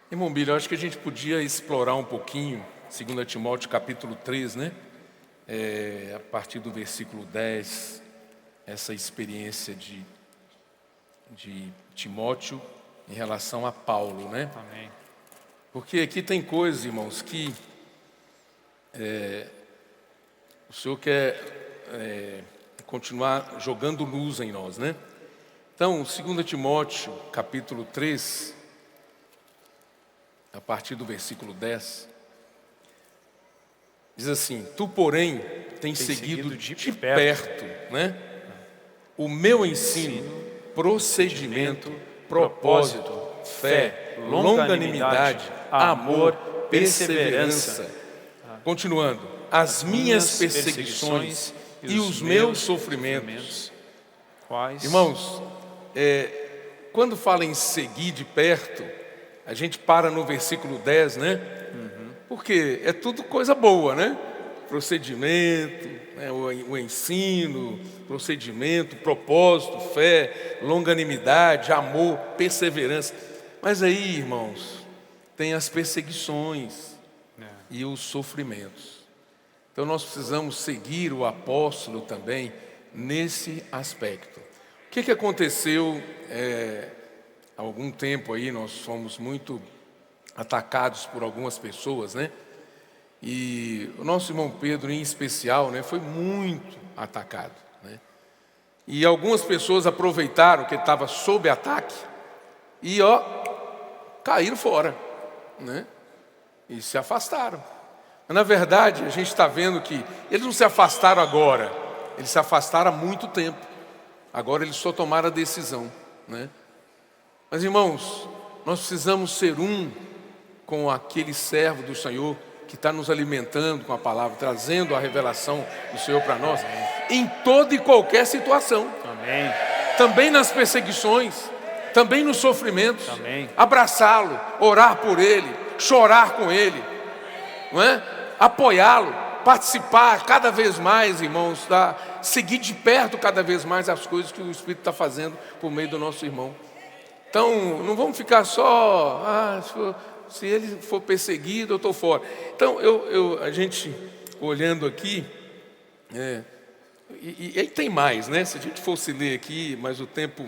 Irmão Billy, eu acho que a gente podia explorar um pouquinho 2 Timóteo capítulo 3, né? A partir do versículo 10, essa experiência de Timóteo em relação a Paulo, né? Amém. Porque aqui tem coisas, irmãos, que o Senhor quer continuar jogando luz em nós, né? Então, 2 Timóteo capítulo 3, a partir do versículo 10, diz assim: tu, porém, tens seguido de perto, né, o meu ensino, procedimento, propósito, fé, longanimidade, amor, perseverança. Continuando. as minhas perseguições e os meus sofrimentos. Quais? Irmãos, quando fala em seguir de perto, a gente para no versículo 10, né? Porque é tudo coisa boa, né? Procedimento, né? O ensino, procedimento, propósito, fé, longanimidade, amor, perseverança. Mas aí, irmãos, tem as perseguições e os sofrimentos. Então nós precisamos seguir o apóstolo também nesse aspecto. O que aconteceu há algum tempo aí? Nós fomos muito atacados por algumas pessoas, né? E o nosso irmão Pedro, em especial, né, foi muito atacado, né? E algumas pessoas aproveitaram que ele estava sob ataque e caíram fora, né? E se afastaram. Mas, na verdade, a gente está vendo que eles não se afastaram agora, eles se afastaram há muito tempo. Agora eles só tomaram a decisão, né? Mas, irmãos, nós precisamos ser com aquele servo do Senhor que está nos alimentando com a palavra, trazendo a revelação do Senhor para nós, em toda e qualquer situação. Amém. Também nas perseguições, também nos sofrimentos. Amém. Abraçá-lo, orar por ele, chorar com ele, não é? Apoiá-lo, participar cada vez mais, irmãos, seguir de perto cada vez mais as coisas que o Espírito está fazendo por meio do nosso irmão. Então, não vamos ficar só, se ele for perseguido, eu estou fora. Então, a gente olhando aqui, e aí tem mais, né? Se a gente fosse ler aqui, mas o tempo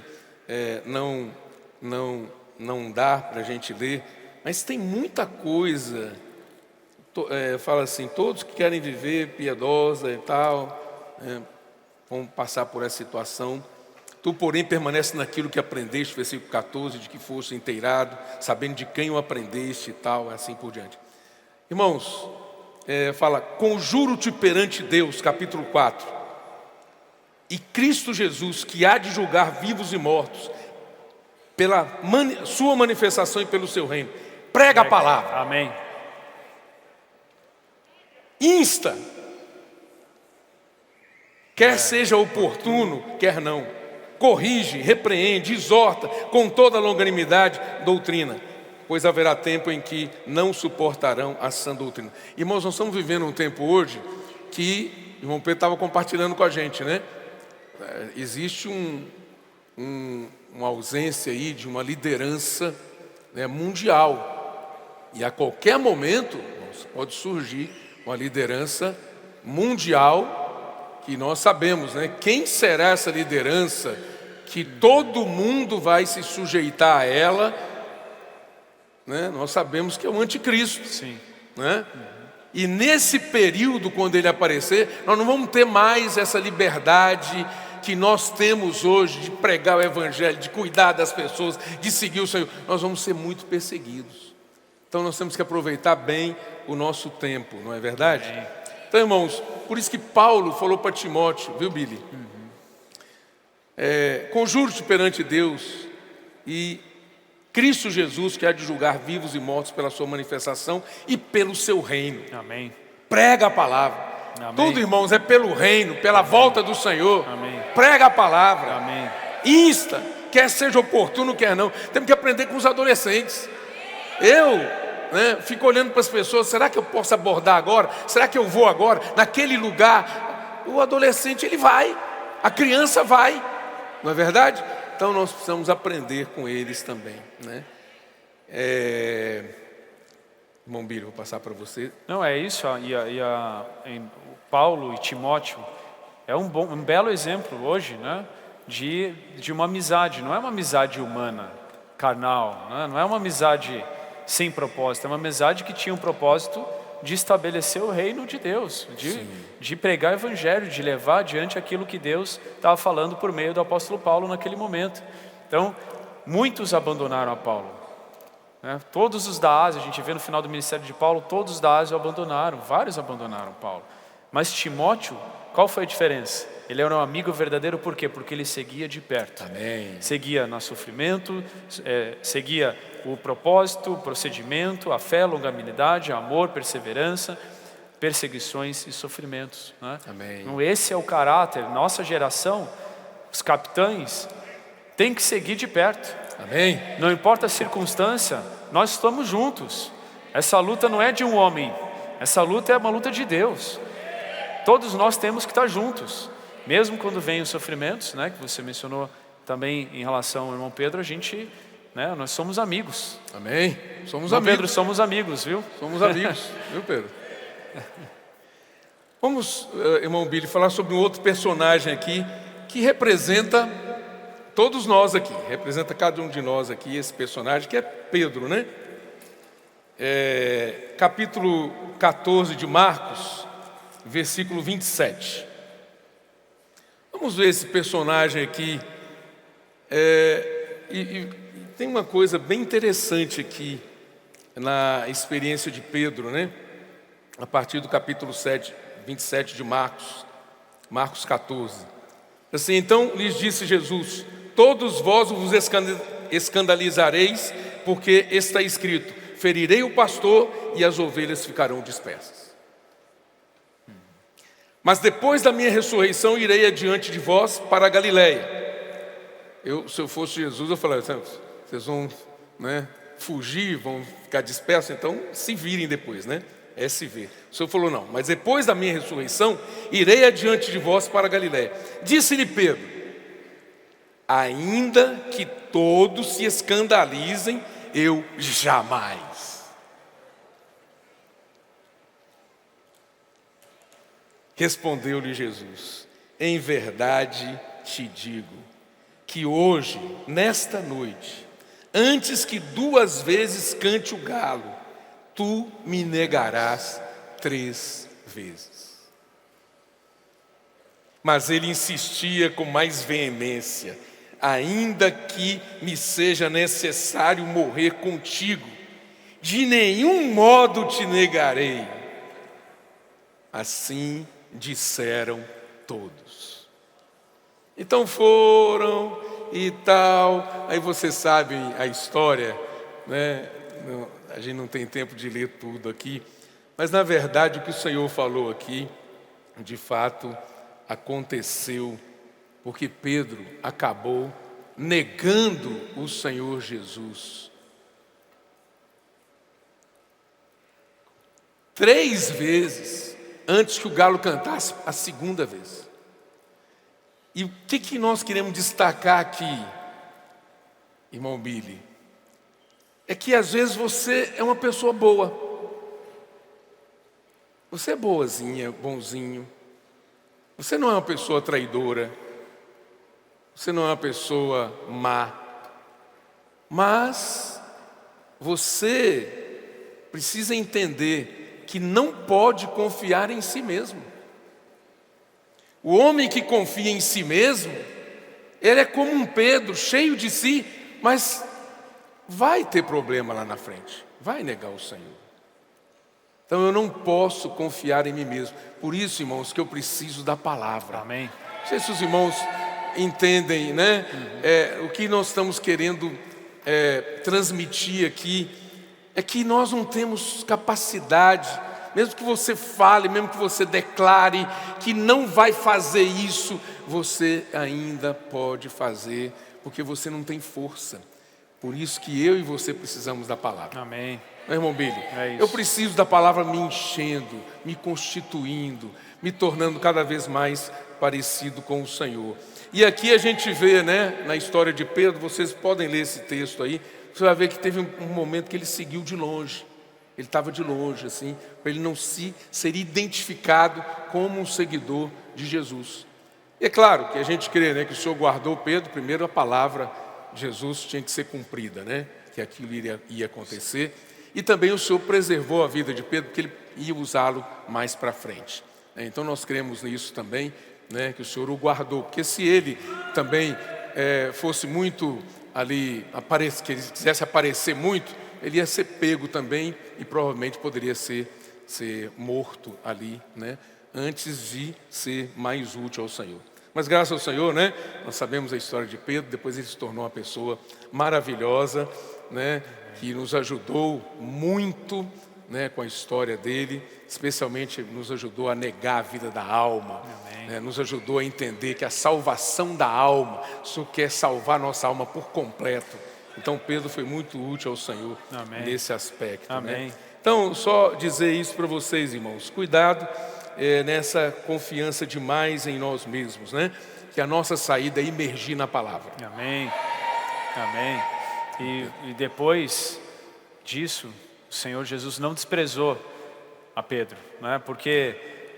não dá para a gente ler, mas tem muita coisa. Fala assim, todos que querem viver piedosa e tal, vão passar por essa situação. Tu, porém, permanece naquilo que aprendeste, versículo 14, de que foste inteirado, sabendo de quem o aprendeste e tal, assim por diante. Irmãos, fala, conjuro-te perante Deus, capítulo 4, e Cristo Jesus, que há de julgar vivos e mortos, pela sua manifestação e pelo seu reino. Prega a palavra. Amém. Insta, quer seja oportuno, quer não. Corrige, repreende, exorta com toda longanimidade, doutrina, pois haverá tempo em que não suportarão a sã doutrina. Irmãos, nós estamos vivendo um tempo hoje que, o irmão Pedro estava compartilhando com a gente, né? Existe uma ausência aí de uma liderança, né, mundial, e a qualquer momento pode surgir uma liderança mundial, que nós sabemos, né? Quem será essa liderança que todo mundo vai se sujeitar a ela, né? Nós sabemos que é o anticristo. Sim. Né? E nesse período, quando ele aparecer, nós não vamos ter mais essa liberdade que nós temos hoje de pregar o evangelho, de cuidar das pessoas, de seguir o Senhor. Nós vamos ser muito perseguidos. Então nós temos que aproveitar bem o nosso tempo, não é verdade? Então, irmãos, por isso que Paulo falou para Timóteo, viu, Billy? Conjuro-te perante Deus e Cristo Jesus, que há de julgar vivos e mortos pela sua manifestação e pelo seu reino. Amém. Prega a palavra. Amém. Tudo, irmãos, é pelo reino, pela volta do Senhor. Amém. Prega a palavra. Amém. Insta, quer seja oportuno, quer não. Temos que aprender com os adolescentes. Fico olhando para as pessoas, será que eu posso abordar agora? Será que eu vou agora? Naquele lugar, o adolescente ele vai, a criança vai, não é verdade? Então nós precisamos aprender com eles também, né? Irmão Bílio, vou passar para você. Não, é isso, Paulo e Timóteo é um belo exemplo hoje, né? De uma amizade, não é uma amizade humana, carnal, né? Não é uma amizade sem propósito, é uma amizade que tinha um propósito de estabelecer o reino de Deus, de pregar o evangelho, de levar adiante aquilo que Deus estava falando por meio do apóstolo Paulo naquele momento. Então, muitos abandonaram a Paulo, né? Todos os da Ásia, a gente vê no final do ministério de Paulo, todos os da Ásia o abandonaram, vários abandonaram Paulo. Mas Timóteo, qual foi a diferença? Ele era um amigo verdadeiro, por quê? Porque ele seguia de perto. Amém. Seguia no sofrimento, seguia o propósito, o procedimento, a fé, a longanimidade, amor, perseverança. perseguições e sofrimentos, né? Amém. Então esse é o caráter. Nossa geração, os capitães, tem que seguir de perto. Amém. Não importa a circunstância, nós estamos juntos. Essa luta não é de um homem, essa luta é uma luta de Deus. Todos nós temos que estar juntos, mesmo quando vem os sofrimentos, né, que você mencionou também em relação ao irmão Pedro, a gente, né, nós somos amigos. Amém. Somos Irmão amigos. Pedro, somos amigos, viu? Somos amigos, viu, Pedro? Vamos, irmão Billy, falar sobre um outro personagem aqui que representa todos nós aqui, representa cada um de nós aqui, esse personagem que é Pedro, né? Capítulo 14 de Marcos, versículo 27. Vamos ver esse personagem aqui. E tem uma coisa bem interessante aqui na experiência de Pedro, né? A partir do capítulo 27 de Marcos, Marcos 14. Assim, então lhes disse Jesus: todos vós vos escandalizareis, porque está escrito: ferirei o pastor e as ovelhas ficarão dispersas. Mas depois da minha ressurreição irei adiante de vós para a Galileia. Se eu fosse Jesus, eu falaria: vocês vão, né, fugir, vão ficar dispersos, então se virem depois, né? É se ver. O Senhor falou: não, mas depois da minha ressurreição irei adiante de vós para a Galileia. Disse-lhe Pedro: ainda que todos se escandalizem, eu jamais. Respondeu-lhe Jesus: em verdade te digo, que hoje, nesta noite, antes que 2 vezes cante o galo, tu me negarás 3 vezes. Mas ele insistia com mais veemência: ainda que me seja necessário morrer contigo, de nenhum modo te negarei. Assim disseram todos. Então foram e tal. Aí vocês sabem a história, né? A gente não tem tempo de ler tudo aqui, mas na verdade o que o Senhor falou aqui, de fato, aconteceu, porque Pedro acabou negando o Senhor Jesus 3 vezes antes que o galo cantasse a 2ª vez. E o que nós queremos destacar aqui, irmão Billy? É que às vezes você é uma pessoa boa. Você é boazinha, bonzinho. Você não é uma pessoa traidora. Você não é uma pessoa má. Mas você precisa entender que não pode confiar em si mesmo. O homem que confia em si mesmo, ele é como um Pedro, cheio de si, mas vai ter problema lá na frente, vai negar o Senhor. Então eu não posso confiar em mim mesmo. Por isso, irmãos, que eu preciso da palavra. Amém. Não sei se os irmãos entendem, né? O que nós estamos querendo transmitir aqui é que nós não temos capacidade, mesmo que você fale, mesmo que você declare que não vai fazer isso, você ainda pode fazer, porque você não tem força. Por isso que eu e você precisamos da palavra. Amém. Não, irmão Billy? É isso. Eu preciso da palavra me enchendo, me constituindo, me tornando cada vez mais parecido com o Senhor. E aqui a gente vê, né, na história de Pedro, vocês podem ler esse texto aí, você vai ver que teve um momento que ele seguiu de longe. Ele estava de longe, assim, para ele não ser identificado como um seguidor de Jesus. E é claro que a gente crê, né, que o Senhor guardou Pedro, primeiro a palavra de Jesus tinha que ser cumprida, né, que aquilo ia acontecer. E também o Senhor preservou a vida de Pedro, porque ele ia usá-lo mais para frente. Então nós cremos nisso também, né, que o Senhor o guardou. Porque se ele também fosse muito ali, que ele quisesse aparecer muito, ele ia ser pego também e provavelmente poderia ser morto ali, né, antes de ser mais útil ao Senhor. Mas graças ao Senhor, né, nós sabemos a história de Pedro, depois ele se tornou uma pessoa maravilhosa, né, que nos ajudou muito né, com a história dele, especialmente nos ajudou a negar a vida da alma, né, nos ajudou a entender que a salvação da alma, o Senhor quer salvar a nossa alma por completo. Então Pedro foi muito útil ao Senhor nesse aspecto. Né? Então, só dizer isso para vocês, irmãos, cuidado nessa confiança demais em nós mesmos, né? Que a nossa saída é imergir na palavra. Amém. Amém. E depois disso, o Senhor Jesus não desprezou a Pedro, né? Porque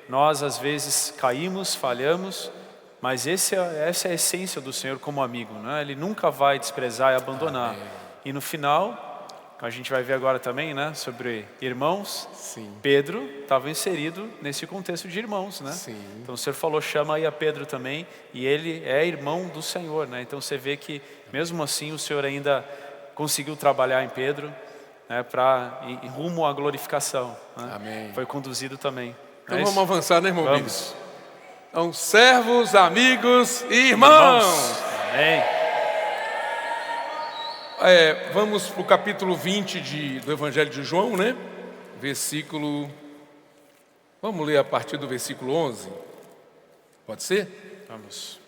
nós às vezes caímos, falhamos, mas essa é a essência do Senhor como amigo, né? Ele nunca vai desprezar e abandonar. Amém. E no final, a gente vai ver agora também, né, sobre irmãos. Sim. Pedro estava inserido nesse contexto de irmãos, né? Sim. Então o Senhor falou, chama aí a Pedro também, e ele é irmão do Senhor, né? Então você vê que mesmo assim o Senhor ainda conseguiu trabalhar em Pedro, né, para ir rumo à glorificação, né? Amém. Foi conduzido também. Então vamos avançar, né, irmão? Vamos. Então, servos, amigos e irmãos. Amém. Vamos para o capítulo 20 do Evangelho de João, né? Vamos ler a partir do versículo 11. Pode ser? Vamos.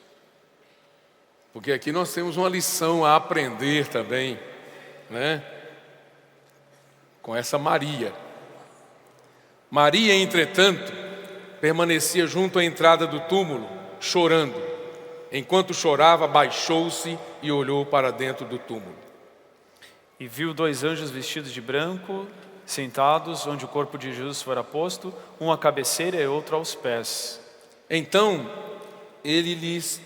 Porque aqui nós temos uma lição a aprender também, né? Com essa Maria. Maria, entretanto, permanecia junto à entrada do túmulo, chorando. Enquanto chorava, baixou-se e olhou para dentro do túmulo. E viu 2 anjos vestidos de branco, sentados onde o corpo de Jesus fora posto, um à cabeceira e outro aos pés. Então, eles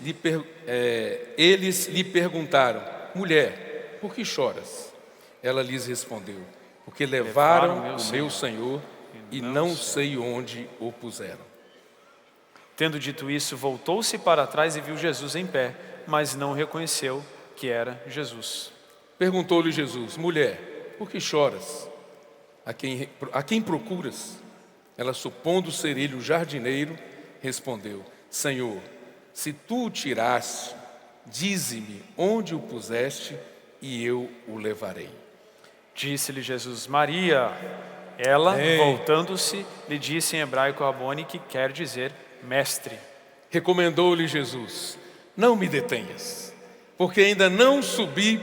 lhe perguntaram, mulher, por que choras? Ela lhes respondeu, porque levaram o meu Senhor e não sei onde o puseram. Tendo dito isso, voltou-se para trás e viu Jesus em pé, mas não reconheceu que era Jesus. Perguntou-lhe Jesus, mulher, por que choras? A quem procuras? Ela, supondo ser ele o jardineiro, respondeu, Senhor, se tu o tiraste, dize-me onde o puseste e eu o levarei. Disse-lhe Jesus, Maria. Ela, voltando-se, lhe disse em hebraico Rabone, que quer dizer mestre. Recomendou-lhe Jesus, não me detenhas, porque ainda não subi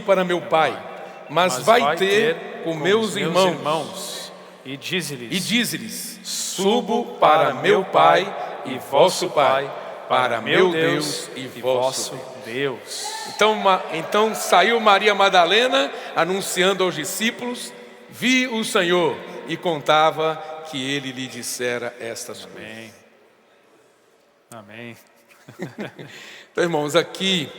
para meu Pai, mas vai ter com meus irmãos. E dize-lhes, subo para meu Pai e vosso Pai, para meu Deus e vosso Deus. Então saiu Maria Madalena, anunciando aos discípulos, vi o Senhor, e contava que ele lhe dissera estas coisas. Amém. Então, irmãos, aqui,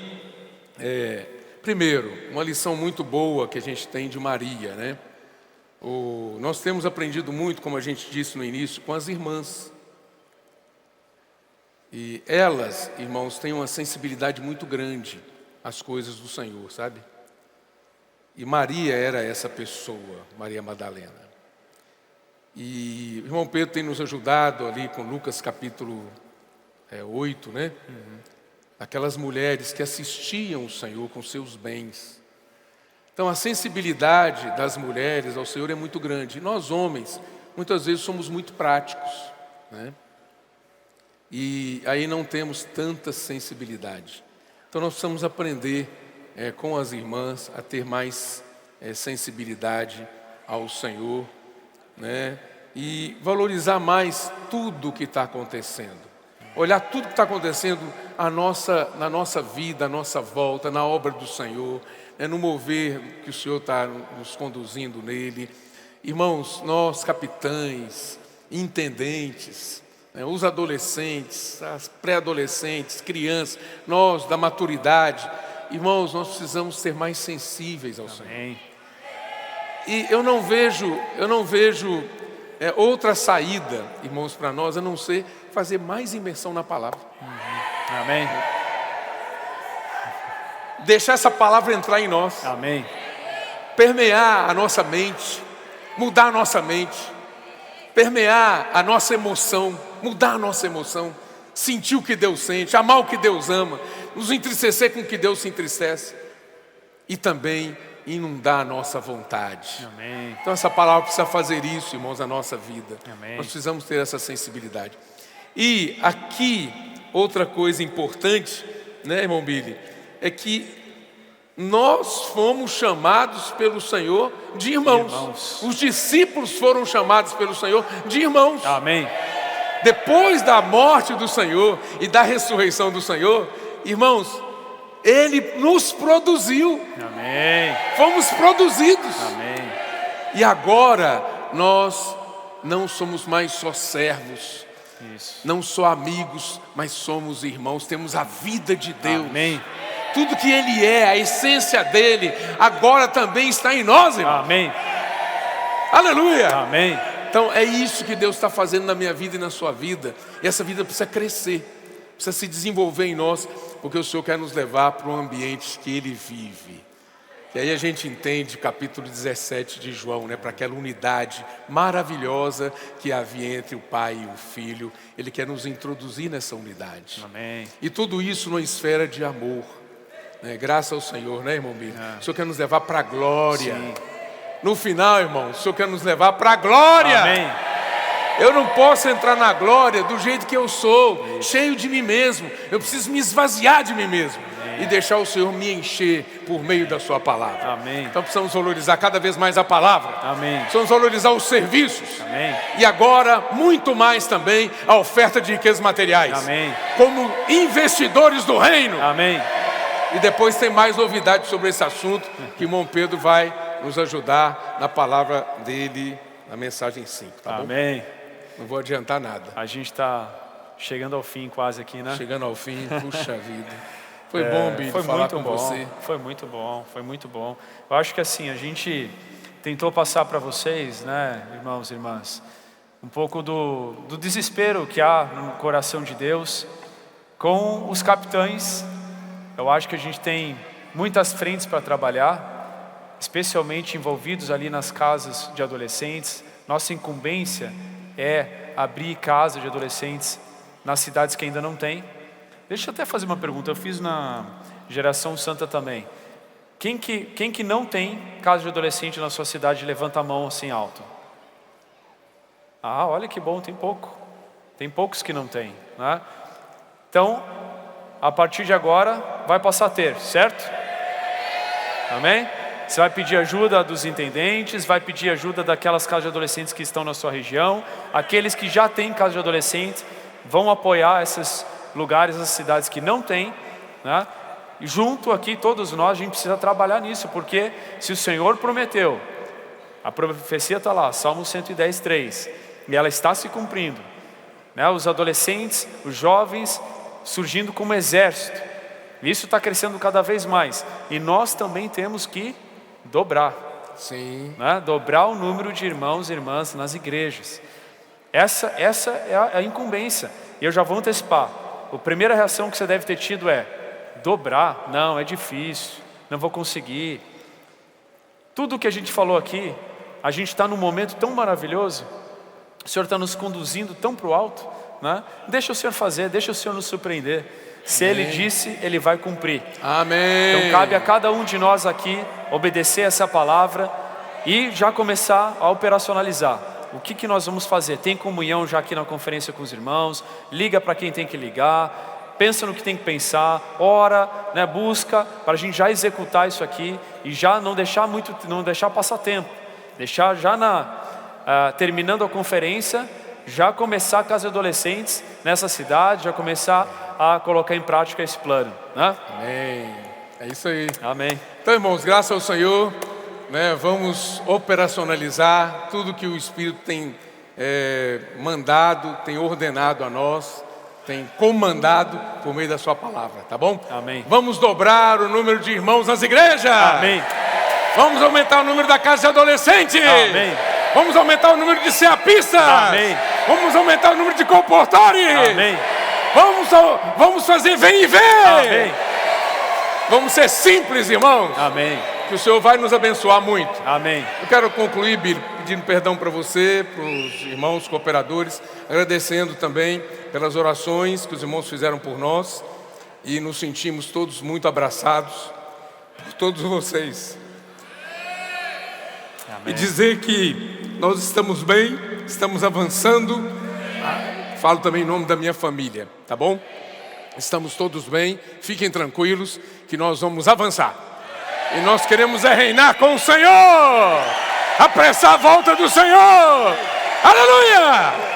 primeiro, uma lição muito boa que a gente tem de Maria, né? Nós temos aprendido muito, como a gente disse no início, com as irmãs. E elas, irmãos, têm uma sensibilidade muito grande às coisas do Senhor, sabe? E Maria era essa pessoa, Maria Madalena. E o irmão Pedro tem nos ajudado ali com Lucas capítulo 8, né? Aquelas mulheres que assistiam o Senhor com seus bens. Então a sensibilidade das mulheres ao Senhor é muito grande. E nós homens, muitas vezes somos muito práticos, né? E aí não temos tanta sensibilidade. Então nós precisamos aprender com as irmãs a ter mais sensibilidade ao Senhor, né? E valorizar mais tudo o que está acontecendo. Olhar tudo que está acontecendo na nossa vida, à nossa volta, na obra do Senhor, no mover que o Senhor está nos conduzindo nele. Irmãos, nós capitães, intendentes, os adolescentes, as pré-adolescentes, crianças, nós da maturidade, irmãos, nós precisamos ser mais sensíveis ao Senhor. E eu não vejo outra saída, irmãos, para nós, a não ser fazer mais imersão na palavra. Amém. Deixar essa palavra entrar em nós. Amém. Permear a nossa mente, mudar a nossa mente, permear a nossa emoção, mudar a nossa emoção, sentir o que Deus sente, amar o que Deus ama, nos entristecer com o que Deus se entristece. E também inundar a nossa vontade. Amém. Então essa palavra precisa fazer isso, irmãos, na nossa vida. Amém. Nós precisamos ter essa sensibilidade. E aqui, outra coisa importante, né, irmão Billy, é que nós fomos chamados pelo Senhor de irmãos. Os discípulos foram chamados pelo Senhor de irmãos. Amém. Depois da morte do Senhor e da ressurreição do Senhor, irmãos, Ele nos produziu. Amém. Fomos produzidos. Amém. E agora nós não somos mais só servos, Isso. não só amigos, mas somos irmãos. Temos a vida de Deus. Amém. Tudo que Ele é, a essência dEle, agora também está em nós, irmão. Amém. Aleluia. Amém. Então é isso que Deus está fazendo na minha vida e na sua vida. E essa vida precisa crescer, precisa se desenvolver em nós, porque o Senhor quer nos levar para um ambiente que Ele vive. E aí a gente entende o capítulo 17 de João, né? Para aquela unidade maravilhosa que havia entre o Pai e o Filho. Ele quer nos introduzir nessa unidade. Amém. E tudo isso numa esfera de amor, né? Graças ao Senhor, né, irmão Billy? O Senhor quer nos levar para a glória. Sim. No final, irmão, o Senhor quer nos levar para a glória. Amém. Eu não posso entrar na glória do jeito que eu sou, cheio de mim mesmo. Eu preciso me esvaziar de mim mesmo e deixar o Senhor me encher por meio da sua palavra. Amém. Então precisamos valorizar cada vez mais a palavra. Amém. Precisamos valorizar os serviços. Amém. E agora, muito mais também, a oferta de riquezas materiais. Amém. Como investidores do reino. Amém. E depois tem mais novidades sobre esse assunto, que o irmão Pedro vai nos ajudar na palavra dele, na mensagem 5, tá bom? Amém. Não vou adiantar nada. A gente está chegando ao fim quase aqui, né? Chegando ao fim, puxa vida. Foi bom, Billy, foi falar muito com bom, você. Foi muito bom, foi muito bom. Eu acho que assim, a gente tentou passar para vocês, né, irmãos e irmãs, um pouco do desespero que há no coração de Deus com os capitães. Eu acho que a gente tem muitas frentes para trabalhar, especialmente envolvidos ali nas casas de adolescentes. Nossa incumbência é abrir casa de adolescentes nas cidades que ainda não tem. Deixa eu até fazer uma pergunta, eu fiz na Geração Santa também. Quem que não tem casa de adolescente na sua cidade, levanta a mão assim alto. Ah, olha que bom, tem pouco. Tem poucos que não tem, né? Então, a partir de agora, vai passar a ter, certo? Amém? Você vai pedir ajuda dos intendentes, vai pedir ajuda daquelas casas de adolescentes que estão na sua região. Aqueles que já têm casa de adolescentes vão apoiar esses lugares, as cidades que não têm, né? E junto aqui, todos nós, a gente precisa trabalhar nisso, porque se o Senhor prometeu, a profecia está lá, Salmo 110, 3, e ela está se cumprindo, né? Os adolescentes, os jovens, surgindo como exército, isso está crescendo cada vez mais, e nós também temos que dobrar, Sim. né? Dobrar o número de irmãos e irmãs nas igrejas. Essa é a incumbência, e eu já vou antecipar. A primeira reação que você deve ter tido é: dobrar? Não, é difícil, não vou conseguir. Tudo que a gente falou aqui, a gente está num momento tão maravilhoso, o Senhor está nos conduzindo tão para o alto, né? Deixa o Senhor fazer, deixa o Senhor nos surpreender. Se Ele disse, Ele vai cumprir. Amém. Então cabe a cada um de nós aqui obedecer essa palavra e já começar a operacionalizar. O que nós vamos fazer? Tem comunhão já aqui na conferência com os irmãos, liga para quem tem que ligar, pensa no que tem que pensar, ora, né, busca para a gente já executar isso aqui e já não deixar passar tempo, deixar já terminando a conferência, já começar com as adolescentes nessa cidade, já começar a colocar em prática esse plano, né? Amém. É isso aí. Amém. Então, irmãos, graças ao Senhor, né, vamos operacionalizar tudo que o Espírito tem mandado, tem ordenado a nós, tem comandado por meio da sua palavra, tá bom? Amém. Vamos dobrar o número de irmãos nas igrejas. Amém. Vamos aumentar o número da casa de adolescente. Amém. Vamos aumentar o número de ceapistas. Amém. Vamos aumentar o número de comportores. Amém. Vamos fazer vem e vem. Amém. Vamos ser simples, irmãos. Amém. Que o Senhor vai nos abençoar muito. Amém. Eu quero concluir, Billy, pedindo perdão para você, para os irmãos cooperadores, agradecendo também pelas orações que os irmãos fizeram por nós, e nos sentimos todos muito abraçados por todos vocês. e dizer que nós estamos bem, estamos avançando. Falo também em nome da minha família, tá bom? Estamos todos bem, fiquem tranquilos que nós vamos avançar. E nós queremos reinar com o Senhor, apressar a volta do Senhor. Aleluia!